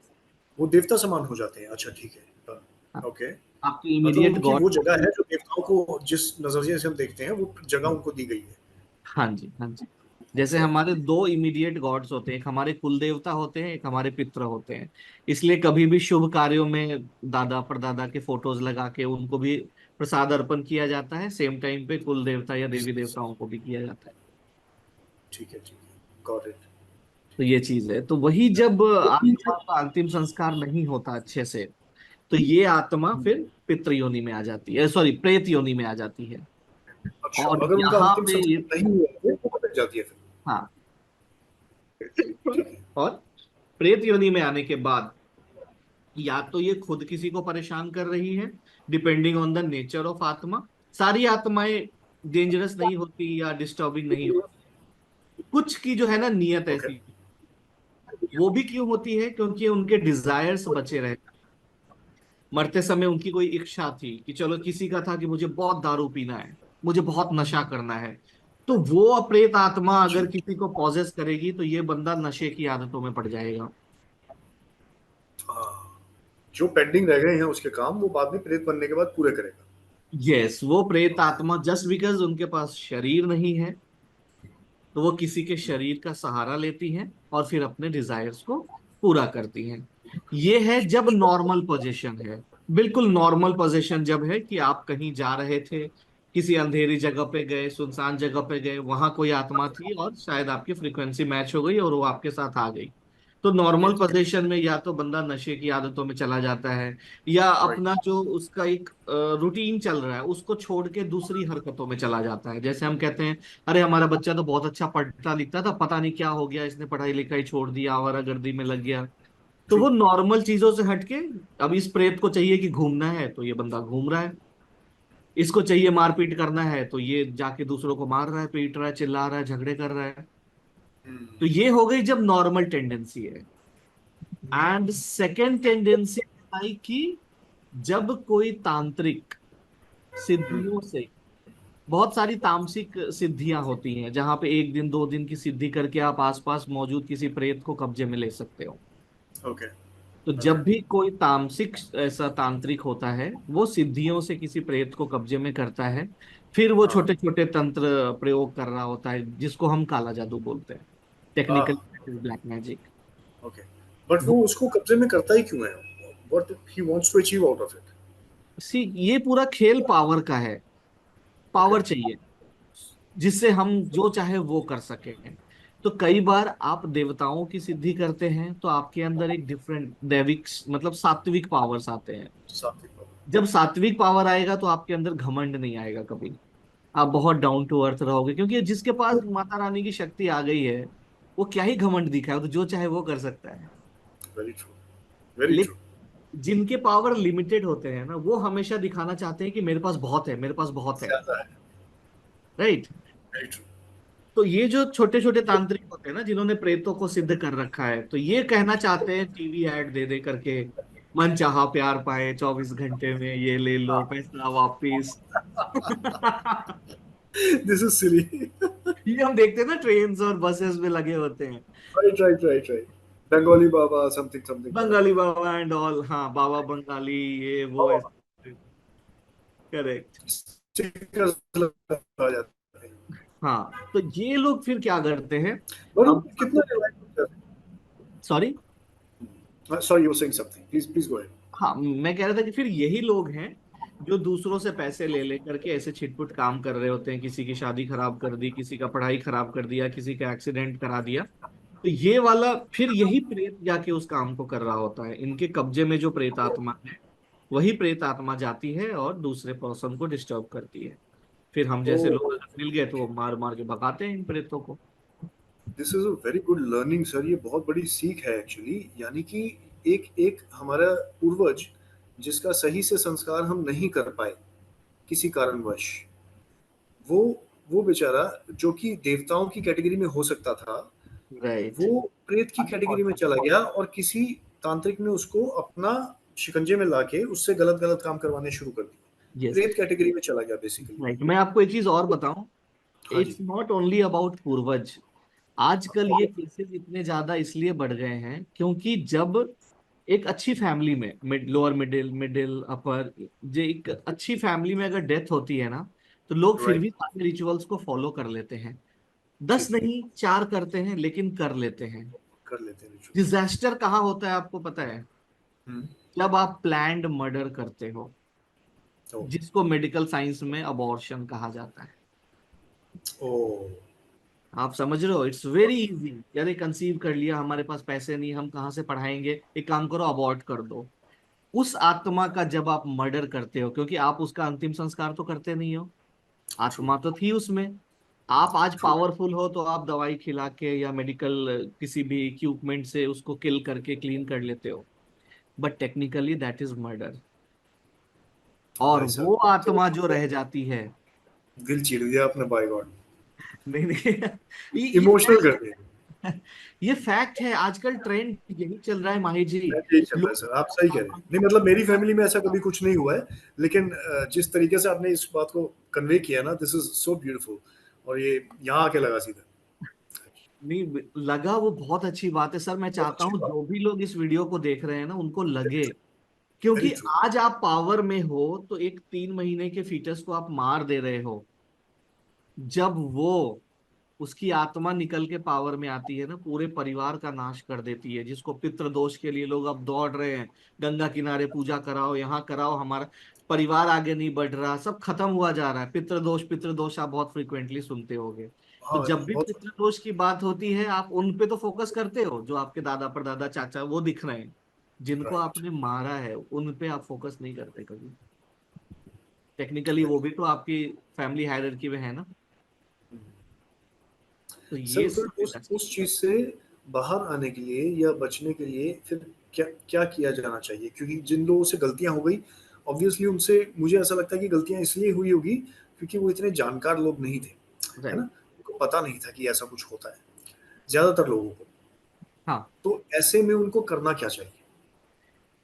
वो देवता समान हो जाते हैं। अच्छा ठीक है। हाँ, ओके। आपके मतलब इमीडिएट उनकी गॉड। वो जगह है जो देवताओं को जिस नजरिए से हम देखते हैं, वो जगह उनको दी गई है। हाँ जी, हाँ जी। जैसे हमारे दो इमीडिएट गॉड्स होते हैं, एक हमारे कुल देवता होते हैं, एक हमारे पितृ होते हैं। इसलिए कभी भी शुभ कार्यों में दादा परदादा के फोटोज लगा के उनको भी प्रसाद अर्पण किया जाता है, सेम टाइम पे कुल देवता या देवी देवताओं को भी किया जाता है। ठीक है, ठीक है, गॉट इट। तो ये चीज है। तो वही जब आत्मा का अंतिम संस्कार नहीं होता अच्छे से, तो ये आत्मा फिर पितृ योनि में आ जाती है, सॉरी प्रेत योनि में आ जाती है। अच्छा, और अगर उनका यहाँ अंतिम पे संस्कार नहीं हुआ तो वो भटक जाती है फिर। हाँ, ठीक है। और प्रेत योनि में आने के बाद या तो ये खुद किसी को परेशान कर रही है, depending on the nature of आत्मा। सारी आत्माएं डेंजरस नहीं होती या डिस्टर्बिंग नहीं होती, कुछ की जो है ना नियत ओके। ऐसी। वो भी क्यों होती है? क्योंकि उनके डिजायर्स बचे रहे। मरते समय उनकी कोई इच्छा थी कि चलो, किसी का था कि मुझे बहुत दारू पीना है, मुझे बहुत नशा करना है। तो वो अप्रेत आत्मा जी। अगर किसी को पॉजेस करेगी तो ये बंदा नशे की आदतों में पड़ जाएगा। हाँ, जो पेंडिंग रह गए हैं उसके काम, वो बाद में प्रेत बनने के बाद पूरे करेगा। यस, वो प्रेत ओके। आत्मा जस्ट बिकॉज उनके पास शरीर नहीं है, तो वो किसी के शरीर का सहारा लेती हैं और फिर अपने डिजायर्स को पूरा करती हैं। ये है जब नॉर्मल पोजीशन है। बिल्कुल नॉर्मल पोजीशन जब है कि आप कहीं जा रहे थे, किसी अंधेरी जगह पे गए, सुनसान जगह पे गए, वहां कोई आत्मा थी और शायद आपकी फ्रीक्वेंसी मैच हो गई और वो आपके साथ आ गई। तो नॉर्मल यस। पोजीशन में या तो बंदा नशे की आदतों में चला जाता है, या राइट। अपना जो उसका एक रूटीन चल रहा है उसको छोड़ के दूसरी हरकतों में चला जाता है। जैसे हम कहते हैं, अरे हमारा बच्चा तो बहुत अच्छा पढ़ता लिखता था, पता नहीं क्या हो गया, इसने पढ़ाई लिखाई छोड़ दिया, आवारागर्दी में लग गया। तो ट्रू। वो नॉर्मल चीजों से हटके अब इस प्रेत को चाहिए कि घूमना है तो ये बंदा घूम रहा है, इसको चाहिए मारपीट करना है तो ये जाके दूसरों को मार रहा है, पीट रहा है, चिल्ला रहा है, झगड़े कर रहा है। तो ये हो गई जब नॉर्मल टेंडेंसी है। एंड सेकेंड टेंडेंसी आई कि जब कोई तांत्रिक सिद्धियों से, बहुत सारी तामसिक सिद्धियां होती हैं जहां पे एक दिन दो दिन की सिद्धि करके आप आसपास मौजूद किसी प्रेत को कब्जे में ले सकते हो। ओके। तो ओके। जब भी कोई तामसिक ऐसा तांत्रिक होता है, वो सिद्धियों से किसी प्रेत को कब्जे में करता है, फिर वो हाँ। छोटे छोटे तंत्र प्रयोग कर रहा होता है जिसको हम काला जादू बोलते हैं, हाँ। Technical black magic. Okay. But वो उसको कब्जे में करता ही क्यों है? What he wants to achieve out of it? See, ये पूरा खेल पावर का है। ओके। पावर चाहिए जिससे हम जो चाहे वो कर सकें। तो कई बार आप देवताओं की सिद्धि करते हैं तो आपके अंदर एक डिफरेंट दैविक मतलब सात्विक पावर्स आते हैं। सात्विक बाबा। जब सात्विक पावर आएगा तो आपके अंदर घमंड नहीं आएगा कभी। आप बहुत डाउन टू अर्थ रहोगे, क्योंकि जिसके पास माता रानी की शक्ति आ गई है वो क्या ही घमंड दिखाए, वो तो जो चाहे वो कर सकता है। Very true. Very true. लेकिन जिनके पावर लिमिटेड होते हैं ना, वो हमेशा दिखाना चाहते हैं कि मेरे पास बहुत है, मेरे पास बहुत है। ज्यादा है। राइट। Very true. तो ये जो छोटे छोटे तांत्रिक होते हैं ना, जिन्होंने प्रेतों को सिद्ध कर रखा है, तो ये कहना चाहते हैं टीवी ऐड दे दे करके, मन चाहा प्यार पाए 24 घंटे में, ये ले लो पैसा वापिस। दिस इज सिली। ये हम देखते हैं ना, ट्रेन्स और बसेस में लगे होते हैं, right, right, right, right. Bengali बाबा समथिंग समथिंग करके। बंगाली बाबा एंड ऑल। हाँ, बाबा बंगाली, ये वो हाँ, ऐसे। करेक्ट। स्टिकर्स लगा जाते हैं। हाँ, तो ये लोग फिर क्या करते हैं? बट वो अब कितना रिवाइव करते सॉरी, हैं? Sorry, you were saying something, please please go ahead. हाँ मैं कह रहा था कि फिर यही लोग हैं जो दूसरों से पैसे ले ले करके ऐसे छिटपुट काम कर रहे होते हैं, किसी की शादी खराब कर दी, किसी का पढ़ाई खराब कर दिया, किसी का एक्सीडेंट करा दिया। तो ये वाला फिर यही प्रेत जाके उस काम को कर रहा होता है। इनके कब्जे में जो प्रेत आत्मा है, वही प्रेत आत्मा जाती है और दूसरे पर्सन को डिस्टर्ब करती है। फिर हम जैसे लोग ओह, अगर मिल गए तो वो मार मार के भगाते हैं इन प्रेतों को। This is a very good learning sir, ये बहुत बड़ी सीख है एक्चुअली। यानी कि एक एक हमारा पूर्वज जिसका सही से संस्कार हम नहीं कर पाए किसी कारणवश, वो वो बेचारा जो कि देवताओं की कैटेगरी में हो सकता था, राइट। वो प्रेत की कैटेगरी में चला गया और किसी तांत्रिक ने उसको अपना शिकंजे में लाके उससे गलत गलत काम करवाने शुरू कर दिए। यस। प्रेत कैटेगरी में चला गया बेसिकली। राइट, मैं आपको एक चीज और बताऊं। हाँ जी। इट्स नॉट ओनली अबाउट पूर्वज। आजकल ये केसेस इतने ज्यादा इसलिए बढ़ गए हैं क्योंकि जब एक अच्छी फैमिली में, लोअर मिडिल, मिडिल अपर, जो एक अच्छी फैमिली में अगर डेथ होती है ना, तो लोग फिर राइट। भी सारे रिचुअल्स को फॉलो कर लेते हैं। 10 ठीक है। नहीं 4 करते हैं, लेकिन कर लेते हैं। कर लेते हैं रिचुअल्स। डिजास्टर कहाँ होता है आपको पता है? हम्म। जब आप प्लैंड मर्डर करते हो, ओ। जिसको मेडिकल साइंस में अबॉर्शन कहा जाता है। ओ। आप समझ रहे हो? It's very easy. यार कंसीव कर लिया, हमारे पास पैसे नहीं, हम कहाँ से पढ़ाएंगे, एक काम करो अबॉर्ट कर दो। उस आत्मा का जब आप मर्डर करते हो, क्योंकि आप उसका अंतिम संस्कार तो करते नहीं हो, ट्रू। आत्मा तो थी उसमें। आप आज ट्रू। पावरफुल हो तो आप दवाई खिला के या मेडिकल किसी भी इक्विपमेंट से उसको किल करके क्लीन कर लेते हो, but technically that is murder. और भाई वो साहब, आत्मा जो रह जाती है। दिल चीर दिया आपने, बाय गॉड। नहीं नहीं, ये इमोशनल कर दिया। ये फैक्ट है। आजकल ट्रेंड यही चल रहा है माहिर जी। यही चल रहा है लोग सर, आप सही कह रहे हैं। नहीं मतलब मेरी फैमिली में ऐसा कभी कुछ नहीं हुआ है, लेकिन जिस तरीके से आपने इस बात को कन्वे किया ना, दिस इज सो ब्यूटीफुल। और ये यहाँ आके लगा सीधा। नहीं लगा, वो बहुत अच्छी बात है सर। मैं बहुत चाहता अच्छी हूँ बात। जो भी लोग इस वीडियो को देख रहे हैं ना, उनको लगे। क्योंकि वेरी ट्रू। आज आप पावर में हो तो एक 3 महीने के फीटस को आप मार दे रहे हो। जब वो, उसकी आत्मा निकल के पावर में आती है ना, पूरे परिवार का नाश कर देती है। जिसको पितृदोष के लिए लोग अब दौड़ रहे हैं, गंगा किनारे पूजा कराओ, यहाँ कराओ, हमारा परिवार आगे नहीं बढ़ रहा, सब खत्म हुआ जा रहा है। पितृदोष, पितृदोष आप बहुत फ्रिक्वेंटली सुनते होंगे। तो हाँ जब भी बहुत। पितृदोष की बात होती है, आप उन पे तो फोकस करते हो जो आपके दादा परदादा चाचा वो दिख रहे हैं। जिनको राइट। आपने मारा है उन पे आप फोकस नहीं करते कभी। टेक्निकली वो भी तो आपकी फैमिली हायरार्की में है ना। तो सर ये फिर सब उस चीज से बाहर आने के लिए या बचने के लिए फिर क्या क्या किया जाना चाहिए? क्योंकि जिन लोगों से गलतियां हो गई, ऑब्वियसली उनसे मुझे ऐसा लगता है कि गलतियां इसलिए हुई होगी क्योंकि वो इतने जानकार लोग नहीं थे, है ना? राइट। उनको पता नहीं था कि ऐसा कुछ होता है, ज्यादातर लोगों को। हाँ, तो ऐसे में उनको करना क्या चाहिए?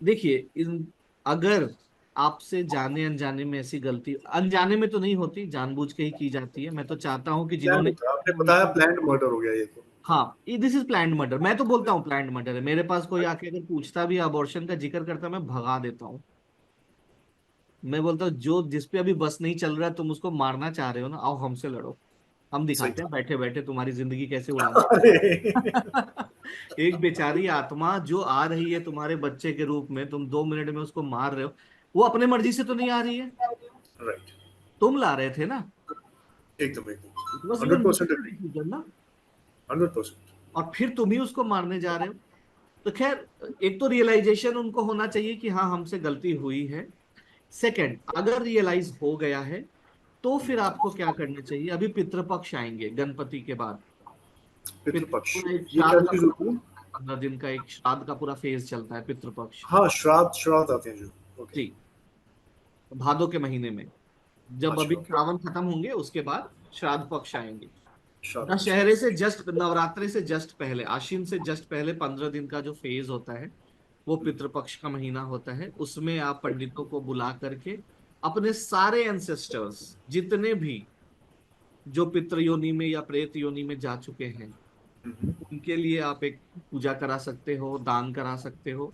देखिए इन, अगर आपसे जाने अनजाने में ऐसी गलती, अनजाने में तो नहीं होती, जानबूझ के ही की जाती है। मैं तो चाहता हूँ कि प्लान जिन्होंने, होता है, आपने बताया प्लान्ड मर्डर हो गया ये तो। हाँ, दिस इज प्लान्ड मर्डर। मैं तो बोलता हूँ प्लान्ड मर्डर है। मेरे पास कोई आके अगर पूछता भी, अबॉर्शन का जिक्र करता, मैं भगा देता हूँ। मैं बोलता हूँ जो जिस पे अभी बस नहीं चल रहा है, तुम उसको मारना चाह रहे हो ना, आओ हमसे लड़ो। हम सही दिखाते हैं था। बैठे बैठे तुम्हारी जिंदगी कैसे उड़ानी। अरे। एक बेचारी आत्मा जो आ रही है तुम्हारे बच्चे के रूप में, तुम 2 मिनट में उसको मार रहे हो। वो अपने मर्जी से तो नहीं आ रही है, राइट। तुम ला रहे थे ना। एकदम एकदम। It was your 100% mutual agree. Decision ना। 100%। और फिर तुम ही उसको मारने जा रहे हो। तो खैर, एक तो रियलाइजेशन उनको होना चाहिए कि हाँ हमसे गलती हुई है। सेकंड, अगर रियलाइज हो गया है तो फिर आपको क्या करना चाहिए? अभी पितृपक्ष आएंगे गणपति के बाद। पितृपक्ष। पूरा एक ये क्या श्राद्ध का चीज होती है? 15 दिन का एक श्राद्ध का पूरा फेज चलता है पितृपक्ष। हाँ, श्राद्ध श्राद्ध आते हैं जो। ओके। जी, भादों के महीने में। जब अभी अच्छा ओके। श्रावण खत्म होंगे उसके बाद श्राद्ध पक्ष आएंगे। श्राद्ध पक्ष। दशहरे से जस्ट, नवरात्रि से जस्ट पहले, आश्विन से जस्ट पहले 15 दिन का जो फेज होता है, वो पितृपक्ष का महीना होता है। उसमें आप पंडितों को बुला करके अपने सारे एंसेस्टर्स, जितने भी जो पितृ योनि में या प्रेत योनि में जा चुके हैं, उनके लिए आप एक पूजा करा सकते हो, दान करा सकते हो।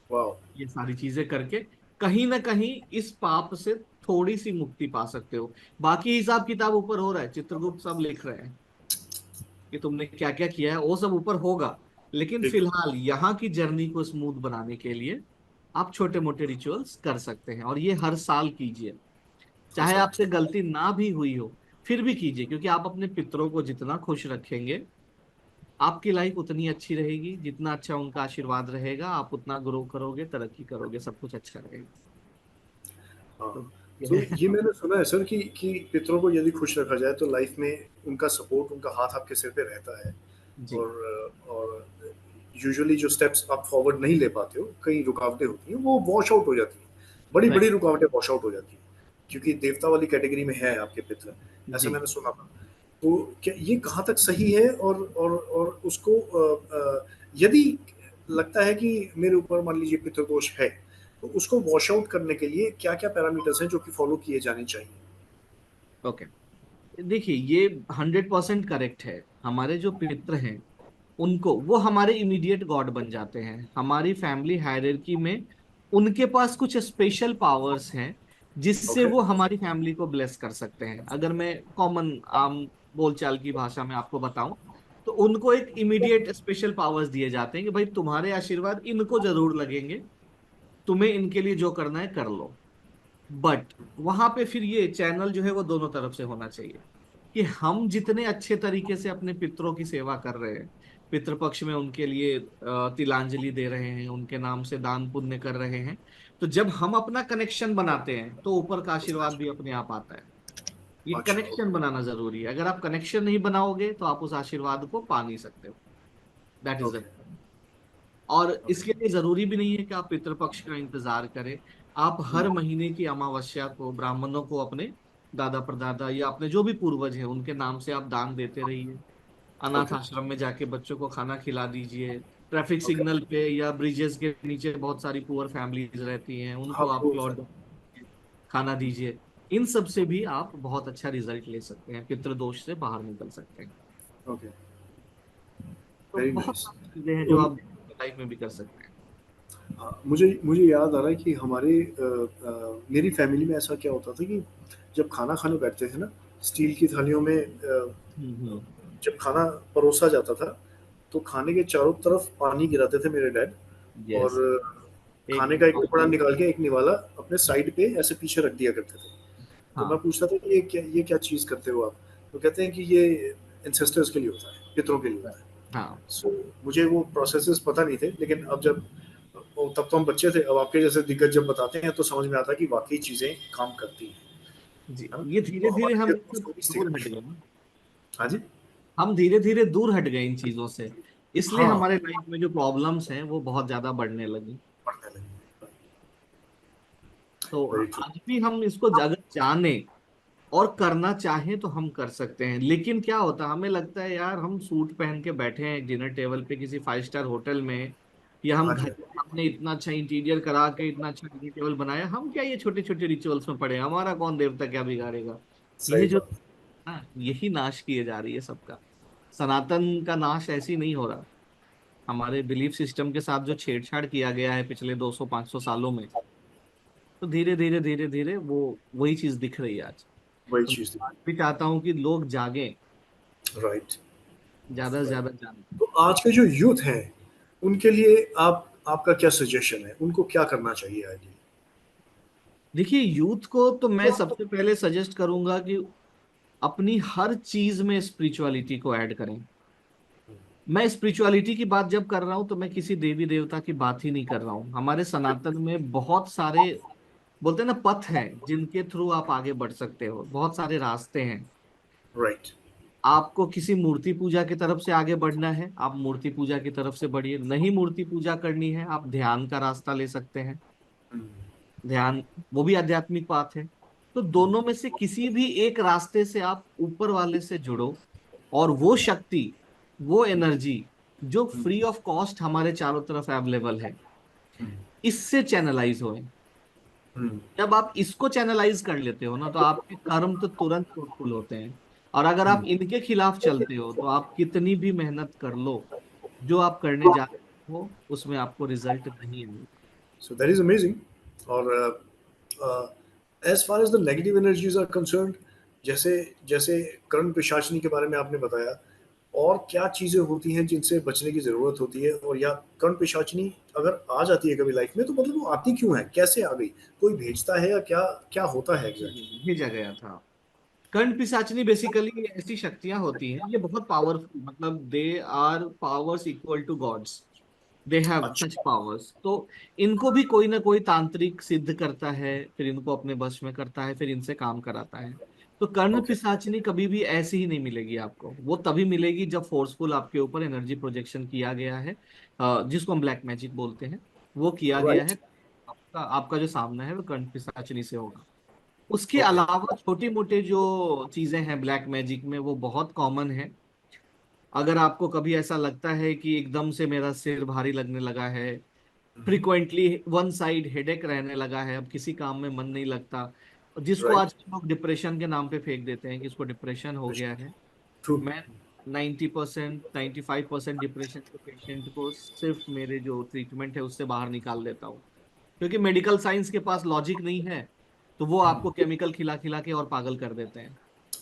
वाह। ये सारी चीजें करके कहीं ना कहीं इस पाप से थोड़ी सी मुक्ति पा सकते हो। बाकी हिसाब किताब ऊपर हो रहा है, चित्रगुप्त सब लिख रहे हैं कि तुमने क्या क्या किया है, वो सब ऊपर होगा। लेकिन एकदम। फिलहाल यहाँ की जर्नी को स्मूथ बनाने के लिए आप छोटे मोटे रिचुअल्स कर सकते हैं, और ये हर साल कीजिए। हर चाहे साल। आपसे गलती ना भी हुई हो, फिर भी कीजिए। क्योंकि आप अपने पितरों को जितना खुश रखेंगे, आपकी लाइफ उतनी अच्छी रहेगी। जितना अच्छा उनका आशीर्वाद रहेगा, आप उतना ग्रो करोगे, तरक्की करोगे, सब कुछ अच्छा रहेगा। हाँ। तो ये तो है। ये मैंने सुना है सर कि पितरों को यदि खुश रखा जाए तो लाइफ में उनका सपोर्ट, उनका हाथ आपके सिर पे रहता है। जी। और यूजुअली जो स्टेप्स आप फॉरवर्ड नहीं ले पाते हो, कई रुकावटें होती हैं, वो वॉश आउट हो जाती हैं, बड़ी बड़ी राइट। रुकावटें वॉश आउट हो जाती हैं, क्योंकि देवता वाली कैटेगरी में है आपके पितर, ऐसा जी। मैंने सुना था। तो क्या ये कहाँ तक सही है, और उसको यदि लगता है कि मेरे ऊपर मान लीजिए पितृदोष है, तो उसको वॉश आउट करने के लिए क्या क्या पैरामीटर्स हैं जो कि फॉलो किए जाने चाहिए? ओके। देखिए, ये 100% करेक्ट है। हमारे जो पितृ हैं, उनको वो हमारे इमीडिएट गॉड बन जाते हैं हमारी फैमिली हायरार्की में। उनके पास कुछ स्पेशल पावर्स हैं जिससे ओके। वो हमारी फैमिली को ब्लेस कर सकते हैं। अगर मैं कॉमन आम बोलचाल की भाषा में आपको बताऊं, तो उनको एक इमीडिएट स्पेशल पावर्स दिए जाते हैं कि भाई तुम्हारे आशीर्वाद इनको जरूर लगेंगे, तुम्हें इनके लिए जो करना है कर लो। बट वहां पे फिर ये चैनल जो है वो दोनों तरफ से होना चाहिए, कि हम जितने अच्छे तरीके से अपने पितरों की सेवा कर रहे हैं, पितृपक्ष में उनके लिए तिलांजलि दे रहे हैं, उनके नाम से दान पुण्य कर रहे हैं, तो जब हम अपना कनेक्शन बनाते हैं तो ऊपर का आशीर्वाद भी अपने आप आता है। ये अच्छा। कनेक्शन बनाना जरूरी है। अगर आप कनेक्शन नहीं बनाओगे तो आप उस आशीर्वाद को पा नहीं सकते हो। That is the. ओके। और ओके। इसके लिए जरूरी भी नहीं है कि आप पितृपक्ष का इंतजार करें। आप हर महीने की अमावस्या को ब्राह्मणों को अपने दादा परदादा या अपने जो भी पूर्वज हैं उनके नाम से आप दान देते रहिए। अनाथ ओके। आश्रम में जाके बच्चों को खाना खिला दीजिए। Traffic okay. सिग्नल पे या ब्रिजेस के नीचे बहुत सारी पुअर फैमिलीज रहती हैं, हाँ, उनको आप वो लौट खाना दीजिए। इन सब से भी आप बहुत अच्छा रिजल्ट ले सकते हैं, पितृदोष से बाहर निकल सकते हैं। ओके। तो वेरी बहुत नाइस। सारी चीजें हैं जो तो आप लाइफ में भी कर सकते हैं। हाँ, मुझे मुझे याद आ रहा है कि मेरी फैमिली में ऐसा क्या होता था कि जब खाना खाने बैठते थे ना, स्टील की थालियों में हम्म। जब खाना परोसा जाता था, तो खाने के चारों तरफ पानी गिराते थे मेरे डैड, और यस। एक। खाने का एक टुकड़ा निकाल के एक निवाला अपने साइड पे ऐसे पीछे रख दिया करते थे। तो मैं हाँ। पूछता था कि ये क्या चीज़ करते हो आप? तो कहते हैं कि ये एंसेस्टर्स के लिए होता है, पितरों के लिए होता है। हाँ। सो मुझे वो प्रोसेसेस पता नहीं थे, लेकिन अब जब तब तो हम बच्चे थे, अब आपके जैसे दिग्गज जब बताते हैं तो समझ में आता है कि वाकई चीजें काम करती हैं, जी, है ना? ये धीरे तो धीरे हमारे हम लिए इससे उसको भी दूर सीखना हट गए चाहिए। ना। हाँ जी। हम धीरे धीरे दूर हट गए इन चीजों से, इसलिए हाँ, हमारे लाइफ में जो प्रॉब्लम्स हैं वो बहुत ज्यादा बढ़ने लगी। पढ़ने लगे। तो वेरी ट्रू। आज भी हम इसको अगर जाने और करना चाहें तो हम कर सकते हैं। लेकिन क्या होता है, हमें लगता है यार हम सूट पहन के बैठे हैं डिनर टेबल पे किसी 5 स्टार होटल में, या हम हाँ जी। घर में हमने इतना अच्छा इंटीरियर करा के इतना अच्छा डिनर टेबल बनाया, हम क्या ये छोटे छोटे रिचुअल्स में पड़े हैं, हमारा कौन देवता क्या बिगाड़ेगा। ये सही जो बात। यही नाश किए जा रही है सबका। सनातन का नाश ऐसे ही नहीं हो रहा। हमारे बिलीफ सिस्टम के साथ जो छेड़छाड़ किया गया है पिछले 200-500 सालों में, तो धीरे धीरे धीरे धीरे वो वही चीज दिख रही है आज। वही तो चीज थी। मैं आज भी चाहता हूँ कि लोग जागें, राइट। ज्यादा से राइट। ज्यादा जागें। तो आज के जो यूथ हैं, उनके लिए आपका क्या सजेशन है, उनको क्या करना चाहिए आइडियली? देखिए, यूथ को तो मैं सबसे पहले सजेस्ट करूंगा कि अपनी हर चीज में स्पिरिचुअलिटी को ऐड करें। मैं स्पिरिचुअलिटी की बात जब कर रहा हूं तो मैं किसी देवी देवता की बात ही नहीं कर रहा हूं। हमारे सनातन में बहुत सारे बोलते हैं ना पथ हैं जिनके थ्रू आप आगे बढ़ सकते हो, बहुत सारे रास्ते हैं। राइट। आपको किसी मूर्ति पूजा की तरफ से आगे बढ़ना है, आप मूर्ति पूजा की तरफ से बढ़िए। नहीं मूर्ति पूजा करनी है, आप ध्यान का रास्ता ले सकते हैं। ध्यान वो भी आध्यात्मिक बात है। तो दोनों में से किसी भी एक रास्ते से आप ऊपर वाले से जुड़ो, और वो शक्ति, वो एनर्जी जो फ्री ऑफ कॉस्ट हमारे चारों तरफ अवेलेबल है, इससे चैनलाइज होए। जब आप इसको चैनलाइज कर लेते हो ना, तो आपके कर्म तो तुरंत फ्रूटफुल होते हैं। और अगर आप इनके खिलाफ चलते हो तो आप कितनी भी मेहनत कर लो, जो आप करने जा रहे हो उसमें आपको रिजल्ट नहीं आएगा। So that is amazing. और as far as the negative energies are concerned, जैसे जैसे कर्ण पिशाचनी के बारे में आपने बताया, और क्या चीजें होती हैं जिनसे बचने की जरूरत होती है, और या कर्ण पिशाचनी अगर आ जाती है कभी लाइफ में, तो मतलब वो आती क्यों है, कैसे आ गई, कोई भेजता है, या क्या क्या होता है एग्जैक्टली? भेजा गया था। कर्ण पिशाचनी बेसिकली ऐसी शक्तियां होती हैं, ये बहुत पावरफुल, मतलब they are powers equal to gods. They have such अच्छा। पावर्स। तो इनको भी कोई ना कोई तांत्रिक सिद्ध करता है, फिर इनको अपने वश में करता है, फिर इनसे काम कराता है। तो कर्ण ओके, पिशाचिनी कभी भी ऐसी ही नहीं मिलेगी आपको, वो तभी मिलेगी जब फोर्सफुल आपके ऊपर एनर्जी प्रोजेक्शन किया गया है, जिसको हम ब्लैक मैजिक बोलते हैं, वो किया गया राइट, है। आपका आपका जो सामना है वो कर्ण पिशाचिनी से होगा। उसके ओके, अलावा छोटी मोटे जो चीजें हैं ब्लैक मैजिक में वो बहुत कॉमन है। अगर आपको कभी ऐसा लगता है कि एकदम से मेरा सिर भारी लगने लगा है, फ्रिक्वेंटली वन साइड हेडेक रहने लगा है, अब किसी काम में मन नहीं लगता, जिसको राइट, आज लोग डिप्रेशन के नाम पे फेंक देते हैं कि इसको डिप्रेशन हो गया है। ट्रू, मैं 90% 95% डिप्रेशन के पेशेंट को सिर्फ मेरे जो ट्रीटमेंट है उससे बाहर निकाल देता हूँ, क्योंकि मेडिकल साइंस के पास लॉजिक नहीं है, तो वो आपको केमिकल खिला खिला के और पागल कर देते हैं।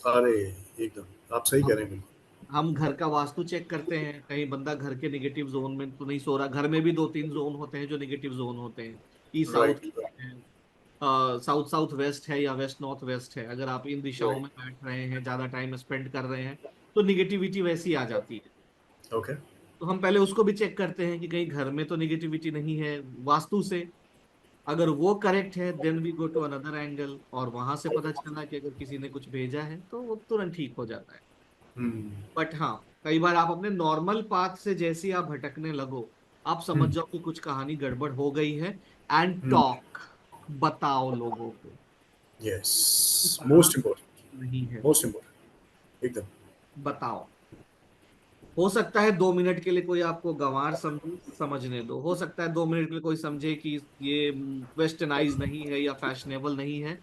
अरे एकदम आप सही कह रहे हम हैं, बिल्कुल, हम घर का वास्तु चेक करते हैं, कहीं बंदा घर के नेगेटिव जोन में तो नहीं सो रहा। घर में भी दो तीन जोन होते हैं जो नेगेटिव जोन होते हैं, ईस्ट साउथ राइट, राइट, है, साउथ साउथ वेस्ट है या वेस्ट नॉर्थ वेस्ट है। अगर आप इन दिशाओं राइट, में बैठ रहे हैं, ज्यादा टाइम स्पेंड कर रहे हैं, तो निगेटिविटी वैसी आ जाती है। ओके, तो हम पहले उसको भी चेक करते हैं कि कहीं घर में तो निगेटिविटी नहीं है वास्तु से। अगर वो करेक्ट है then we go to another angle, और वहां से पता चला कि अगर किसी ने कुछ भेजा है तो वो तुरंत ठीक हो जाता है। हम्म, बट हाँ, कई बार आप अपने नॉर्मल पाथ से जैसे ही आप भटकने लगो, आप समझ हम्म, जाओ कि कुछ कहानी गड़बड़ हो गई है। एंड हम्म, टॉक, बताओ लोगों को यस, कि कहाँ मोस्ट इम्पोर्टेंट, नहीं है, मोस्ट इम्पोर्टेंट, एकदम, बताओ। हो सकता है 2 मिनट के लिए कोई आपको गंवार समझे, समझने दो। हो सकता है 2 मिनट के लिए कोई समझे कि ये वेस्टर्नाइज नहीं है या फैशनेबल नहीं है,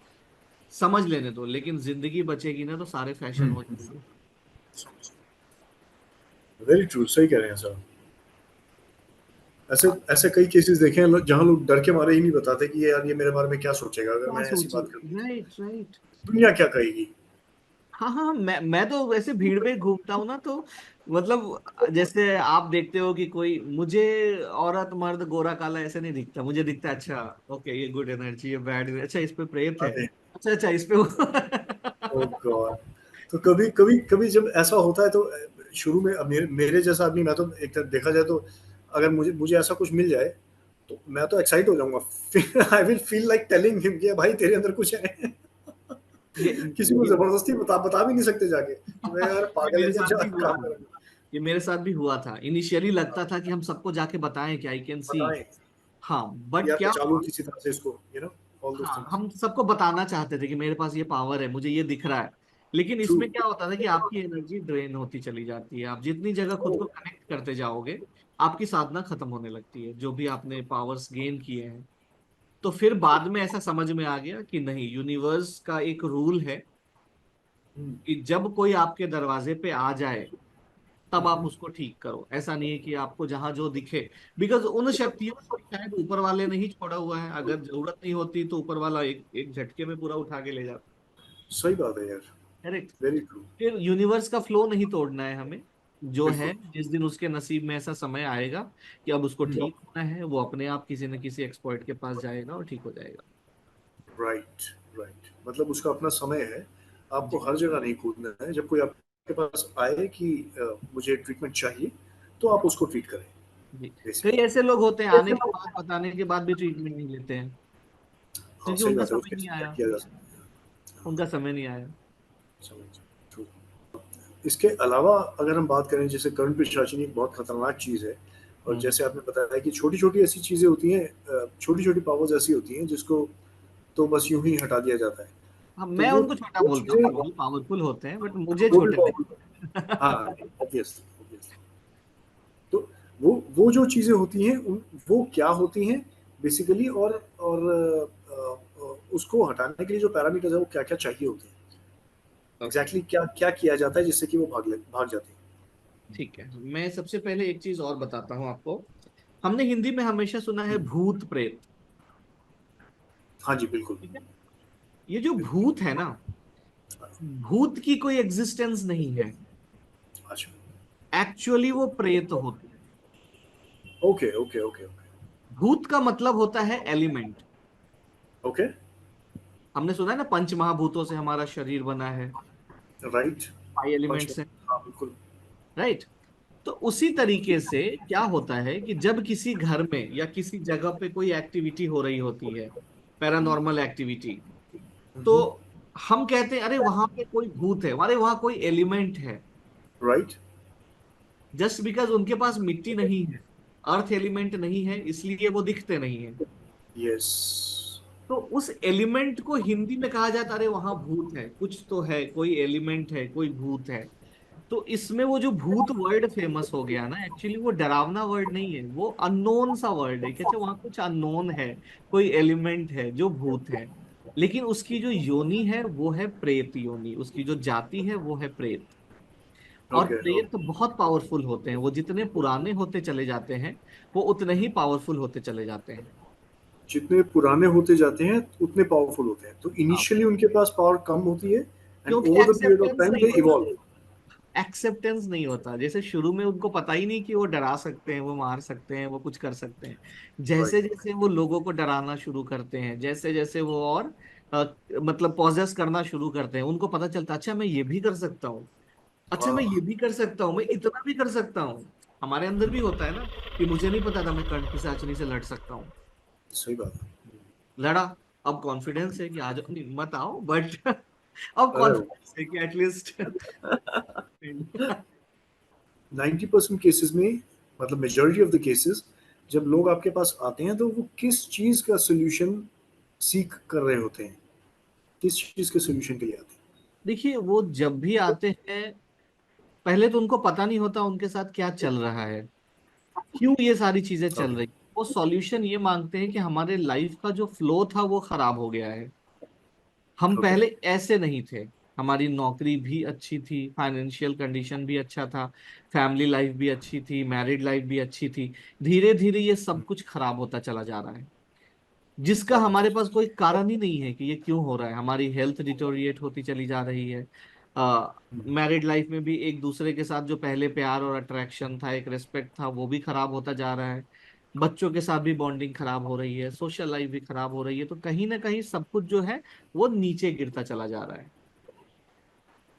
समझ लेने दो। लेकिन जिंदगी बचेगी ना तो सारे फैशन हो जाएंगे। वेरी ट्रू, सही कह रहे हैं सर। ऐसे आप ऐसे कई केसेस देखे हैं जहां लोग डर के मारे ही नहीं बताते कि ये यार, ये मेरे बारे में क्या सोचेगा अगर क्या मैं ऐसी सोचे, बात कर दी राइट राइट। तो, दुनिया क्या कहेगी। हाँ हाँ, मैं तो वैसे भीड़ में घूमता हूँ ना, तो मतलब जैसे आप देखते हो कि कोई मुझे औरत मर्द गोरा काला ऐसे नहीं दिखता, मुझे दिखता है अच्छा ओके ये गुड एनर्जी, ये बैड, अच्छा इस पे प्रेत है, अरे अच्छा अच्छा इस पे ओ गॉड, तो कभी कभी कभी जब ऐसा होता है तो शुरू में अब मेरे जैसा आदमी, मैं तो एक तरह देखा जाए तो अगर मुझे मुझे ऐसा कुछ मिल जाए तो मैं तो एक्साइट हो जाऊंगा, फिर I will feel like telling him कि भाई तेरे अंदर कुछ है। ये किसी को ये जबरदस्ती बता भी नहीं सकते जाके, मैं यार ये पागल है मेरे क्या, साथ जा भी हुआ काम था। करेंगे, ये मेरे साथ भी हुआ था। इनिशियली लगता था कि हम सबको जाके बताएं कि आई कैन सी। बताएं हाँ, बट यार, क्या बचा लो हुआ, किसी तरह से इसको, ऑल दोस हाँ थिंग्स, हम सबको बताना चाहते थे कि मेरे पास ये पावर है, मुझे ये दिख रहा है। लेकिन ट्रू, इसमें क्या होता था कि आपकी एनर्जी ड्रेन होती चली जाती है। आप जितनी जगह खुद को कनेक्ट करते जाओगे, आपकी साधना खत्म होने लगती है, जो भी आपने पावर्स गेन किए हैं। तो फिर बाद में ऐसा समझ में आ गया कि नहीं, यूनिवर्स का एक रूल है कि जब कोई आपके दरवाजे पे आ जाए तब आप उसको ठीक करो। ऐसा नहीं है कि आपको जहां जो दिखे, बिकॉज उन शक्तियों को शायद ऊपर वाले ने ही छोड़ा हुआ है। अगर जरूरत नहीं होती तो ऊपर वाला एक एक झटके में पूरा उठा के ले जाता। सही बात है यार, करेक्ट। वेरी ट्रू, फिर यूनिवर्स का फ्लो नहीं तोड़ना है हमें। जो है, बिल्कुल, जिस दिन उसके नसीब में ऐसा समय आएगा कि अब उसको ठीक होना है, वो अपने आप किसी न किसी एक्सपर्ट के पास जाएगा और ठीक हो जाएगा। राइट, राइट, मतलब उसका अपना समय है, आपको जी हर जगह नहीं कूदना है। जब कोई आपके पास आए कि मुझे ट्रीटमेंट चाहिए, तो आप उसको ट्रीट करें, जी। कई बेसिकली। ऐसे लोग होते हैं आने के बाद, बताने के बाद भी ट्रीटमेंट नहीं लेते हैं, हाँ क्योंकि सही उनका बात है, समय उसके नहीं क्या आया। किया जा सकता है, हाँ, उनका समय नहीं आया। समझ, ट्रू। इसके अलावा अगर हम बात करें, जैसे कर्ण पिशाचिनी एक बहुत खतरनाक चीज है, और हम्म। जैसे आपने बताया कि छोटी छोटी ऐसी चीजें होती हैं, छोटी छोटी पावर्स ऐसी होती हैं जिसको तो बस यूं ही हटा दिया जाता है। हाँ, तो मैं उनको छोटा वो बोलता हूँ, चीजें, वो भी पावरफुल होते हैं बट मुझे वो भी छोटे पावरफुल, हाँ, लगते हैं। Obviously, obviously. तो वो जो चीजें होती हैं वो क्या होती हैं बेसिकली, और उसको हटाने के लिए जो पैरामीटर्स है वो क्या क्या चाहिए होते हैं, ओके, एग्जैक्टली क्या क्या किया जाता है जिससे कि वो भाग जाते हैं। ठीक है। मैं सबसे पहले एक चीज और बताता हूँ आपको। हमने हिंदी में हमेशा सुना है भूत प्रेत, हाँ जी, बिल्कुल, ठीक है। ये जो बिल्कुल, भूत है ना, भूत की कोई एग्जिस्टेंस नहीं है। अच्छा, एक्चुअली वो प्रेत होते हैं। ओके, ओके, ओके, ओके, भूत का मतलब होता है एलिमेंट। ओके, हमने सुना है ना, पंच महाभूतों से हमारा शरीर बना है, राइट, 5 एलिमेंट्स हैं, हाँ बिल्कुल, राइट। तो उसी तरीके से क्या होता है कि जब किसी घर में या किसी जगह पे कोई एक्टिविटी हो रही होती है, पैरानॉर्मल एक्टिविटी, तो हम कहते हैं अरे वहां पे कोई भूत है, अरे वहां कोई एलिमेंट है। राइट। जस्ट बिकॉज उनके पास मिट्टी नहीं है, अर्थ एलिमेंट नहीं है, इसलिए वो दिखते नहीं है। यस। तो उस एलिमेंट को हिंदी में कहा जाता है अरे वहां भूत है, कुछ तो है, कोई एलिमेंट है, कोई भूत है। तो इसमें वो जो भूत वर्ड फेमस हो गया ना, एक्चुअली वो डरावना वर्ड नहीं है, वो अननोन सा वर्ड है कि अच्छा वहां कुछ अननोन है, कोई एलिमेंट है जो भूत है। लेकिन उसकी जो योनि है वो है प्रेत योनि, उसकी जो जाति है वो है प्रेत। और ओके। प्रेत बहुत पावरफुल होते हैं, वो जितने पुराने होते चले जाते हैं वो उतने ही पावरफुल होते चले जाते हैं। जितने पुराने होते जाते हैं उतने पावरफुल होते हैं, तो हाँ, इनिशियली उनके पास पावर कम होती है, एंड क्योंकि over the period of acceptance time नहीं दे होता, इवॉल्व। एक्सेप्टेंस नहीं होता। जैसे शुरू में उनको पता ही नहीं कि वो डरा सकते हैं, वो मार सकते हैं, वो कुछ कर सकते हैं। जैसे राइट। जैसे वो लोगों को डराना शुरू करते हैं, जैसे जैसे वो और मतलब पॉजेस करना शुरू करते हैं, उनको पता चलता है अच्छा मैं ये भी कर सकता हूँ, अच्छा मैं ये हाँ, भी कर सकता हूँ, मैं इतना भी कर सकता हूँ। हमारे अंदर भी होता है ना कि मुझे नहीं पता था मैं कर्ण पिशाचिनी से लड़ सकता हूँ, सही बात है। लड़ा। अब कॉन्फिडेंस है कि आ जाओ, नहीं मत आओ बट अब अरे, कॉन्फिडेंस है कि एटलीस्ट 90% केसेस में, मतलब मेजोरिटी ऑफ द केसेस, जब लोग आपके पास आते हैं तो वो किस चीज का सोल्यूशन सीख कर रहे होते हैं, किस चीज के सोल्यूशन के लिए आते देखिए वो जब भी आते हैं पहले तो उनको पता नहीं होता उनके साथ क्या चल रहा है, क्यों ये सारी चीजें हैं? चल ओके। रही। वो सॉल्यूशन ये मांगते हैं कि हमारे लाइफ का जो फ्लो था वो खराब हो गया है, हम ओके। पहले ऐसे नहीं थे, हमारी नौकरी भी अच्छी थी, फाइनेंशियल कंडीशन भी अच्छा था, फैमिली लाइफ भी अच्छी थी, मैरिड लाइफ भी अच्छी थी। धीरे धीरे ये सब कुछ खराब होता चला जा रहा है, जिसका हमारे पास कोई कारण ही नहीं है कि ये क्यों हो रहा है। हमारी हेल्थ डिटोरिएट होती चली जा रही है, मैरिड लाइफ में भी एक दूसरे के साथ जो पहले प्यार और अट्रैक्शन था, एक रिस्पेक्ट था, वो भी खराब होता जा रहा है। बच्चों के साथ भी बॉन्डिंग खराब हो रही है, सोशल लाइफ भी खराब हो रही है, तो कहीं ना कहीं सब कुछ जो है वो नीचे गिरता चला जा रहा है।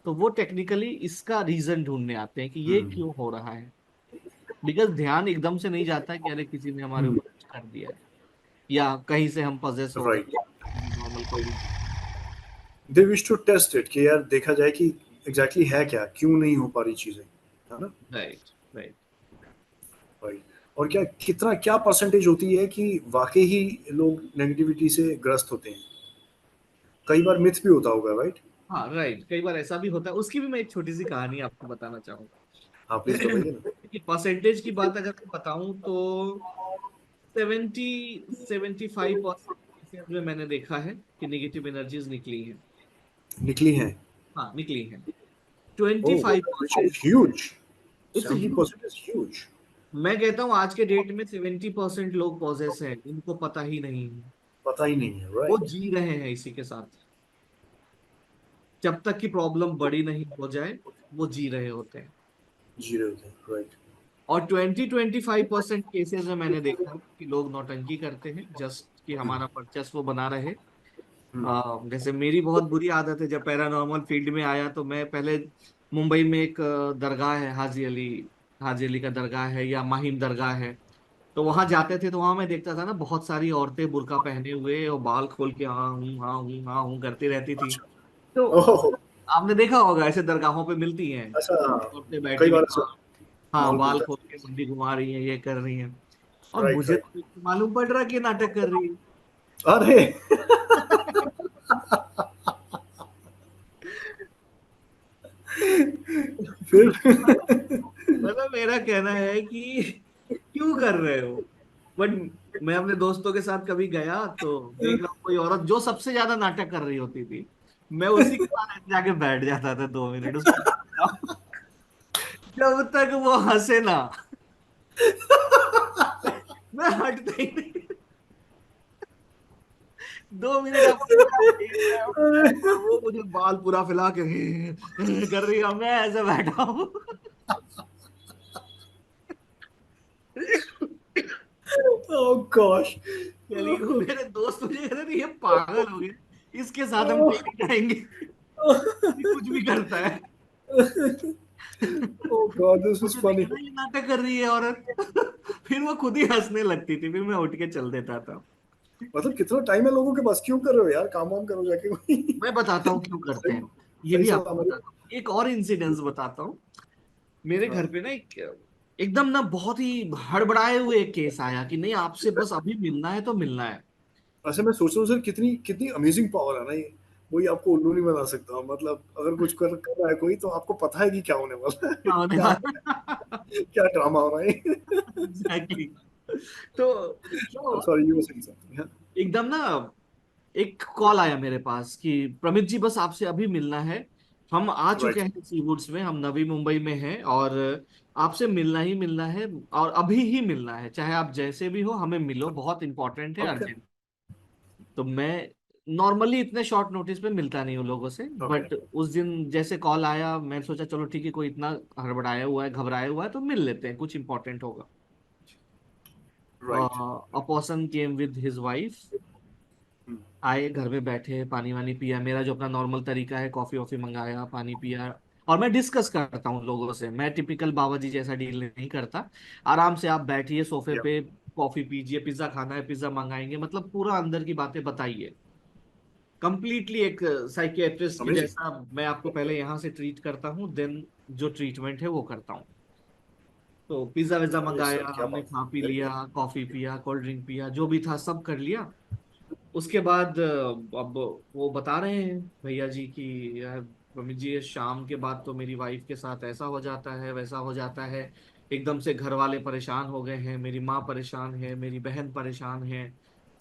तो वो टेक्निकली इसका रीजन ढूंढने आते हैं कि ये क्यों हो रहा है। बिकॉज ध्यान एकदम से नहीं जाता कि अरे किसी ने हमारे ऊपर कुछ कर दिया है, या कहीं से हम पजेस हो गए, राइट। नॉर्मल कोई। They wish to test it कि यार देखा जाए कि एग्जैक्टली है क्या, क्यों नहीं हो पा रही चीजें, है ना? Right, right. राइट। और क्या, कितना क्या परसेंटेज होती है कि वाकई ही लोग नेगेटिविटी से ग्रस्त होते हैं? कई बार मिथ भी होता होगा, राइट? हाँ राइट, कई बार ऐसा भी होता है, उसकी भी मैं एक छोटी सी कहानी आपको बताना चाहूंगा। हाँ, प्लीज बताइए ना। परसेंटेज की बात अगर मैं बताऊं तो 75% में मैंने देखा है कि नेगेटिव एनर्जीज निकली हैं। निकली हैं? हाँ निकली हैं। Twenty oh, five which percent is huge. It's 70% is huge. मैं कहता हूँ आज के डेट में 70% लोग पॉजेस हैं, इनको पता ही नहीं है, पता ही नहीं है, वो राइट? जी रहे हैं इसी के साथ। जब तक कि प्रॉब्लम बड़ी नहीं हो जाए वो जी रहे होते हैं। जी रहे होते हैं, राइट। और 25% केसेस में मैंने देखा है कि लोग नौटंकी करते हैं जस्ट कि हमारा वर्चस्व बना रहे। जैसे मेरी बहुत बुरी आदत है, जब पैरानॉर्मल फील्ड में आया तो मैं पहले मुंबई में एक दरगाह है हाजी अली, हाजी अली का दरगाह है या माहिम दरगाह है, तो वहां जाते थे तो वहां मैं देखता था ना बहुत सारी औरतें बुर्का पहने हुए और बाल खोल के हाँ हूँ हाँ हूँ हाँ हूँ करती रहती थी। अच्छा। तो ओह। आपने देखा होगा ऐसे दरगाहों पे मिलती हैं अच्छा। औरतें बैठी कई हुई, बार ऐसा हाँ माहौल बाल मिलता खोल के मुंडी घुमा रही हैं, ये कर रही हैं। और है, राइट मुझे राइट। तो मालूम पड़ रहा कि ये नाटक कर रही अरे। है। फिर? मतलब मेरा कहना है कि क्यों कर रहे हो। बट मैं अपने दोस्तों के साथ कभी गया तो देख रहा हूँ कोई औरत जो सबसे ज्यादा नाटक कर रही होती थी, मैं उसी के साथ जाके बैठ जाता था 2 मिनट उसको जब तक वो हंसे ना मैं हटता ही नहीं। 2 मिनट आप देख रहे हो और वो मुझे बाल पूरा फैला के कर रही है, मैं ऐसे बैठा हूँ। ओह गॉश। चलिए मेरे दोस्त मुझे कहते थे ये पागल हो गए, इसके साथ हम कहीं नहीं जाएंगे, ये कुछ भी करता है। ओह गॉड, दिस वाज मुझे फनी। देखा ना ये नाटक कर रही है औरत। फिर वो खुद ही हंसने लगती थी, फिर मैं उठ के चल देता था। मतलब कितना टाइम है लोगों के पास, क्यों कर रहे हो यार, काम वाम करो जाके कोई। मैं बताता हूँ क्यों करते सही हैं, ये सही भी सलाह आपको मेरे। बताता हूँ, एक और इंसिडेंस बताता हूँ। मेरे घर हाँ। पे ना एकदम ना बहुत ही हड़बड़ाए हुए एक केस आया कि नहीं आपसे बस अभी मिलना है तो मिलना है। अच्छा, मैं सोच रहा हूँ सर, कितनी कितनी अमेजिंग पावर है ना ये। कोई आपको उल्लू नहीं बना सकता, मतलब अगर कुछ कर रहा है कोई, तो आपको पता है कि क्या होने वाला है। क्या होने क्या वाला। क्या ड्रामा हो रहा है। एग्जैक्टली। तो क्या हुआ, sorry, you were saying something. एकदम ना एक कॉल आया मेरे पास कि प्रमित जी बस आपसे अभी मिलना है, हम आ चुके राइट। हैं सी वुड्स में, हम नवी मुंबई में हैं और आपसे मिलना ही मिलना है, और अभी ही मिलना है, चाहे आप जैसे भी हो हमें मिलो, बहुत इंपॉर्टेंट है, ओके। अर्जेंट। तो मैं नॉर्मली इतने शॉर्ट नोटिस पे मिलता नहीं हूँ लोगों से, ओके। बट उस दिन जैसे कॉल आया मैं सोचा चलो ठीक है, कोई इतना हड़बड़ाया हुआ है घबराया हुआ है तो मिल लेते हैं, कुछ इंपॉर्टेंट होगा। Right. A person came with his wife, आए घर में बैठे, पानी वानी पिया, मेरा जो अपना नॉर्मल तरीका है, कॉफी वॉफी मंगाया, पानी पिया। और मैं डिस्कस करता हूँ लोगों से, मैं टिपिकल बाबा जी जैसा डील नहीं करता। आराम से आप बैठिए सोफे या। पे, कॉफी पीजिए, पिज्जा खाना है पिज्जा मंगाएंगे, मतलब पूरा अंदर की बातें बताइए। कंप्लीटली एक साइकियाट्रिस्ट की अमेजिंग। जैसा मैं आपको पहले यहाँ से ट्रीट करता हूँ, देन जो ट्रीटमेंट है वो करता हूँ। तो पिज्जा विज्जा अरे मंगाया, सर, क्या हमने बात खा पी है। लिया, कॉफी पिया, कोल्ड ड्रिंक पिया, जो भी था सब कर लिया। उसके बाद अब वो बता रहे हैं भैया जी कि यार मम्मी जी, ये शाम के बाद तो मेरी वाइफ के साथ ऐसा हो जाता है वैसा हो जाता है, एकदम से घर वाले परेशान हो गए हैं, मेरी माँ परेशान है, मेरी बहन परेशान है,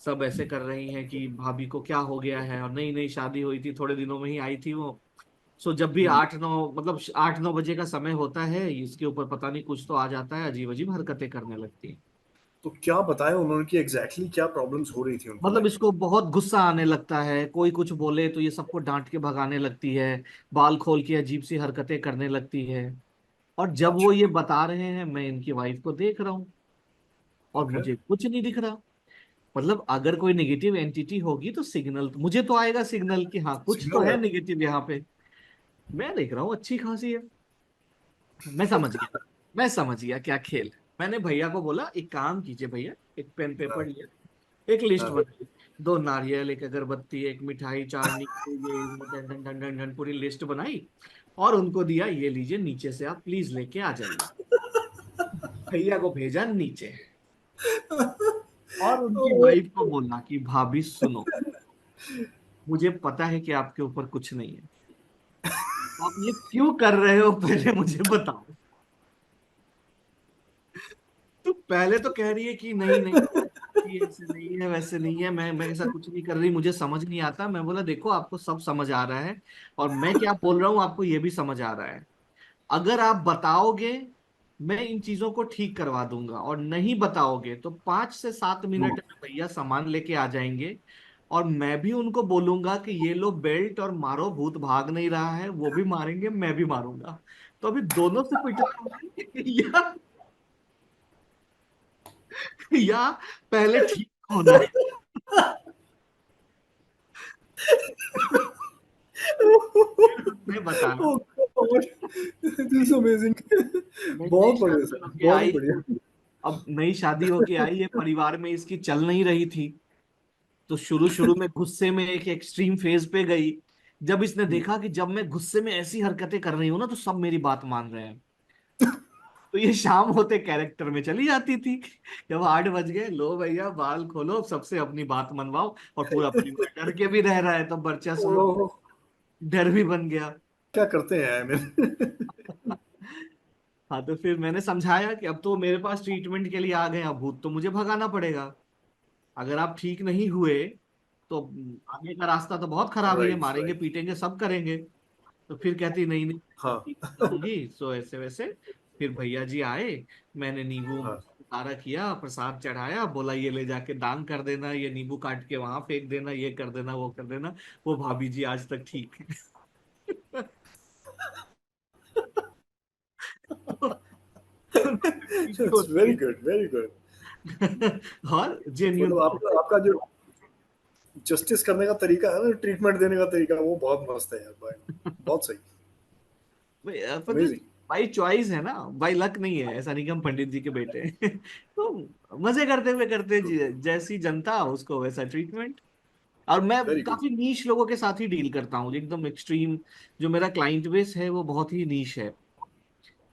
सब ऐसे कर रही हैं कि भाभी को क्या हो गया है, और नई नई शादी हुई थी, थोड़े दिनों में ही आई थी वो। सो जब भी हम्म। 8-9 मतलब 8-9 बजे का समय होता है, इसके ऊपर पता नहीं कुछ तो आ जाता है, अजीब अजीब हरकतें करने लगती हैं। तो क्या बताया उन्होंने कि एग्जैक्टली क्या प्रॉब्लम्स हो रही थी उनको मतलब लाइफ में? इसको बहुत गुस्सा आने लगता है, कोई कुछ बोले तो ये सबको डांट के भगाने लगती है, बाल खोल के अजीब सी हरकतें करने लगती है। और जब वो अच्छा। ये बता रहे हैं मैं इनकी वाइफ को देख रहा हूँ और ओके। मुझे कुछ नहीं दिख रहा। मतलब अगर कोई नेगेटिव एंटिटी होगी तो सिग्नल मुझे तो आएगा, सिग्नल कि हाँ कुछ तो सिग्नल है है। नेगेटिव यहाँ पे। मैं देख रहा हूँ अच्छी खासी है। मैं समझ गया, मैं समझ गया क्या खेल है। मैंने भैया को बोला एक काम कीजिए भैया, एक पेन पेपर हाँ। लिया, एक लिस्ट हाँ। बनाई, 2 नारियल, एक अगरबत्ती, एक मिठाई, 4 नींबू, ये done done done done done पूरी लिस्ट बनाई, और उनको दिया ये लीजिए नीचे से आप प्लीज लेके आ जाइए। भैया को भेजा नीचे, और उनकी ओ, वाइफ को बोला कि भाभी सुनो, मुझे पता है कि आपके ऊपर कुछ नहीं है, आप ये क्यों कर रहे हो पहले मुझे बताओ। तो पहले तो कह रही है कि नहीं नहीं, ये ऐसे नहीं है वैसे नहीं है, मैं ऐसा कुछ नहीं कर रही, मुझे समझ नहीं आता। मैं बोला देखो आपको सब समझ आ रहा है, और मैं क्या बोल रहा हूँ आपको ये भी समझ आ रहा है। अगर आप बताओगे मैं इन चीजों को ठीक करवा दूंगा, और नहीं बताओगे तो 5 से 7 मिनट में भैया सामान लेके आ जाएंगे, और मैं भी उनको बोलूंगा कि ये लो बेल्ट और मारो, भूत भाग नहीं रहा है, वो भी मारेंगे मैं भी मारूंगा। तो अभी दोनों से पिटना है या पहले ठीक होना है। मैं बता रहा हूँ, गॉड, दिस इज अमेजिंग। नई नई बहुत बढ़िया शादी सर, होके बहुत ही आई, बढ़िया। अब नई शादी होके आई है, परिवार में इसकी चल नहीं रही थी, तो शुरू शुरू में गुस्से में एक एक्सट्रीम फेज पे गई। जब इसने देखा कि जब मैं गुस्से में ऐसी हरकतें कर रही हूँ ना तो सब मेरी बात मान रहे हैं, तो ये शाम होते कैरेक्टर में चली जाती थी। जब 8 बज गए, लो भैया बाल खोलो, सबसे अपनी बात मनवाओ, और पूरा परिवार डर के भी रह रहा है तो बच्चा सुनो, ओह, डर भी बन गया। क्या करते हैं मैंने। हाँ तो फिर मैंने समझाया कि अब तो मेरे पास ट्रीटमेंट के लिए आ गए, अब भूत तो मुझे भगाना पड़ेगा, अगर आप ठीक नहीं हुए तो आगे का रास्ता तो बहुत खराब ही है, राइट मारेंगे राइट। पीटेंगे सब करेंगे। तो फिर कहती नहीं नहीं मैं हाँ। ठीक रहूंगी, सो ऐसे वैसे। फिर भैया जी आए, मैंने नींबू हाँ। उतारा किया, प्रसाद चढ़ाया, बोला ये ले जाके दान कर देना, ये नींबू काट के वहां फेंक देना, ये कर देना वो कर देना। वो भाभी जी आज तक ठीक है। इट्स होती वेरी है। Good, very good. और जेन्यून मतलब आपका आपका जो जस्टिस करने का तरीका है ना, ट्रीटमेंट देने का तरीका, वो बहुत मस्त है यार भाई। बहुत सही। पता है, अमेजिंग। भाई चॉइस है ना, भाई लक नहीं है, ऐसा नहीं कि हम पंडित जी के बेटे हैं। तो मजे करते हुए करते जैसी जनता उसको वैसा ट्रीटमेंट। और मैं वेरी गुड। काफी नीश लोगों के साथ ही डील करता हूँ, एकदम एक्सट्रीम। जो मेरा क्लाइंट बेस है वो बहुत ही नीश है।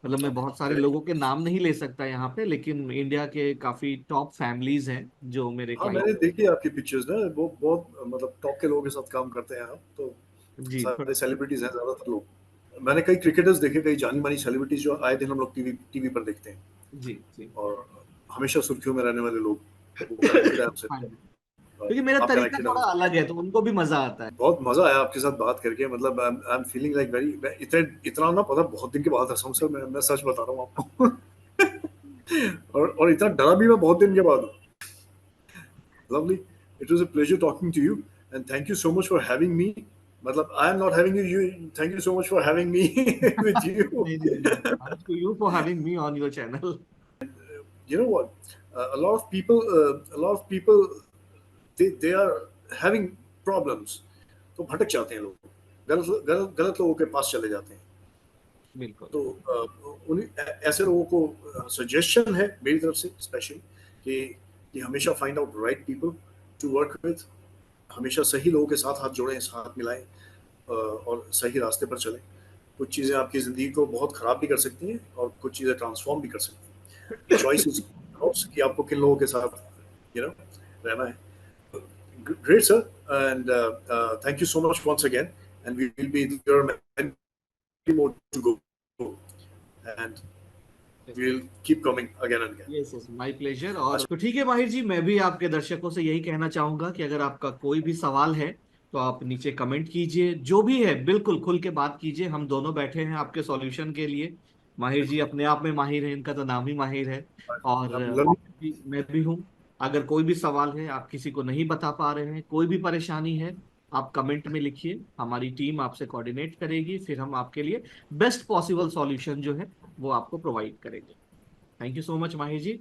मतलब मैं बहुत सारे लोगों के नाम नहीं ले सकता यहाँ पे, लेकिन इंडिया के काफी टॉप फैमिलीज हैं जो मेरे हाँ, क्लाइंट। मैंने देखी आपकी पिक्चर्स ना, वो बहुत मतलब टॉप के लोगों के साथ काम करते हैं आप तो। जी सारे सेलिब्रिटीज हैं ज्यादातर लोग। मैंने कई क्रिकेटर्स देखे, कई जानी मानी सेलिब्रिटीज जो आए दिन हम लोग टीवी टीवी पर देखते हैं, जी जी। और हमेशा सुर्खियों में रहने वाले लोग, वो कनेक्टेड है आपसे। हाँ जी, क्योंकि मेरा आप तरीका कनेक्टेड है थोड़ा उनसे। अलग है तो उनको भी मजा आता है। बहुत मजा आया आपके साथ बात करके, मतलब I am feeling like very, इतने इतना ना पता, बहुत दिन के बाद हंसा हूं सर, मैं सच बता रहा हूँ आपको। और इतना डरा भी मैं बहुत दिन के बाद हूँ। Lovely. It was a pleasure talking to you, and thank you so much for having me. मतलब I am not having you. Thank you so much for having me with you. नहीं नहीं नहीं, thanks to you for having me on your channel. You know what? A lot of people, they are having problems. तो भटक जाते हैं लोग, गलत गलत गलत लोगों के पास चले जाते हैं। बिल्कुल। तो उन्हीं ऐसे लोगों को सजेशन है मेरी तरफ से स्पेशली, कि हमेशा find out right people to work with. हमेशा सही लोगों के साथ हाथ जोड़ें, हाथ मिलाएं, और सही रास्ते पर चलें। कुछ चीज़ें आपकी ज़िंदगी को बहुत ख़राब भी कर सकती हैं, और कुछ चीज़ें ट्रांसफॉर्म भी कर सकती हैं। चॉइस इज कि आपको किन लोगों के साथ रहना है। Great sir, and thank you so much once again, and we will be there many more to go, and we'll keep coming again and again. Yes yes, my pleasure. और तो ठीक है माहिर जी, मैं भी आपके दर्शकों से यही कहना चाहूंगा कि अगर आपका कोई भी सवाल है तो आप नीचे कमेंट कीजिए, जो भी है बिल्कुल खुल के बात कीजिए, हम दोनों बैठे हैं आपके सॉल्यूशन के लिए। माहिर जी अपने आप में माहिर है, इनका तो नाम ही माहिर है। और I'm learning. मैं भी हूँ। अगर कोई भी सवाल है, आप किसी को नहीं बता पा रहे हैं, कोई भी परेशानी है, आप कमेंट में लिखिए, हमारी टीम आपसे कोऑर्डिनेट करेगी, फिर हम आपके लिए बेस्ट पॉसिबल सॉल्यूशन जो है वो आपको प्रोवाइड करेंगे। थैंक यू सो मच माहिर जी।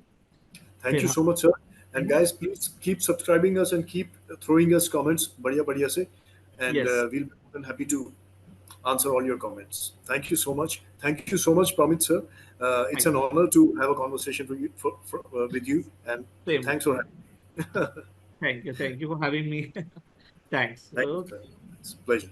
Thank फिर you हम so much, sir. And guys, please keep subscribing us and keep throwing us comments, बढ़िया बढ़िया से, and yes, we'll be more than happy to answer all your comments. Thank you so much. Thank you so much, Pramit sir. It's thank an you. honor to have a conversation with you, and same, thanks for having me. Thank you for having me. Thanks. Thank you, sir. It's a pleasure.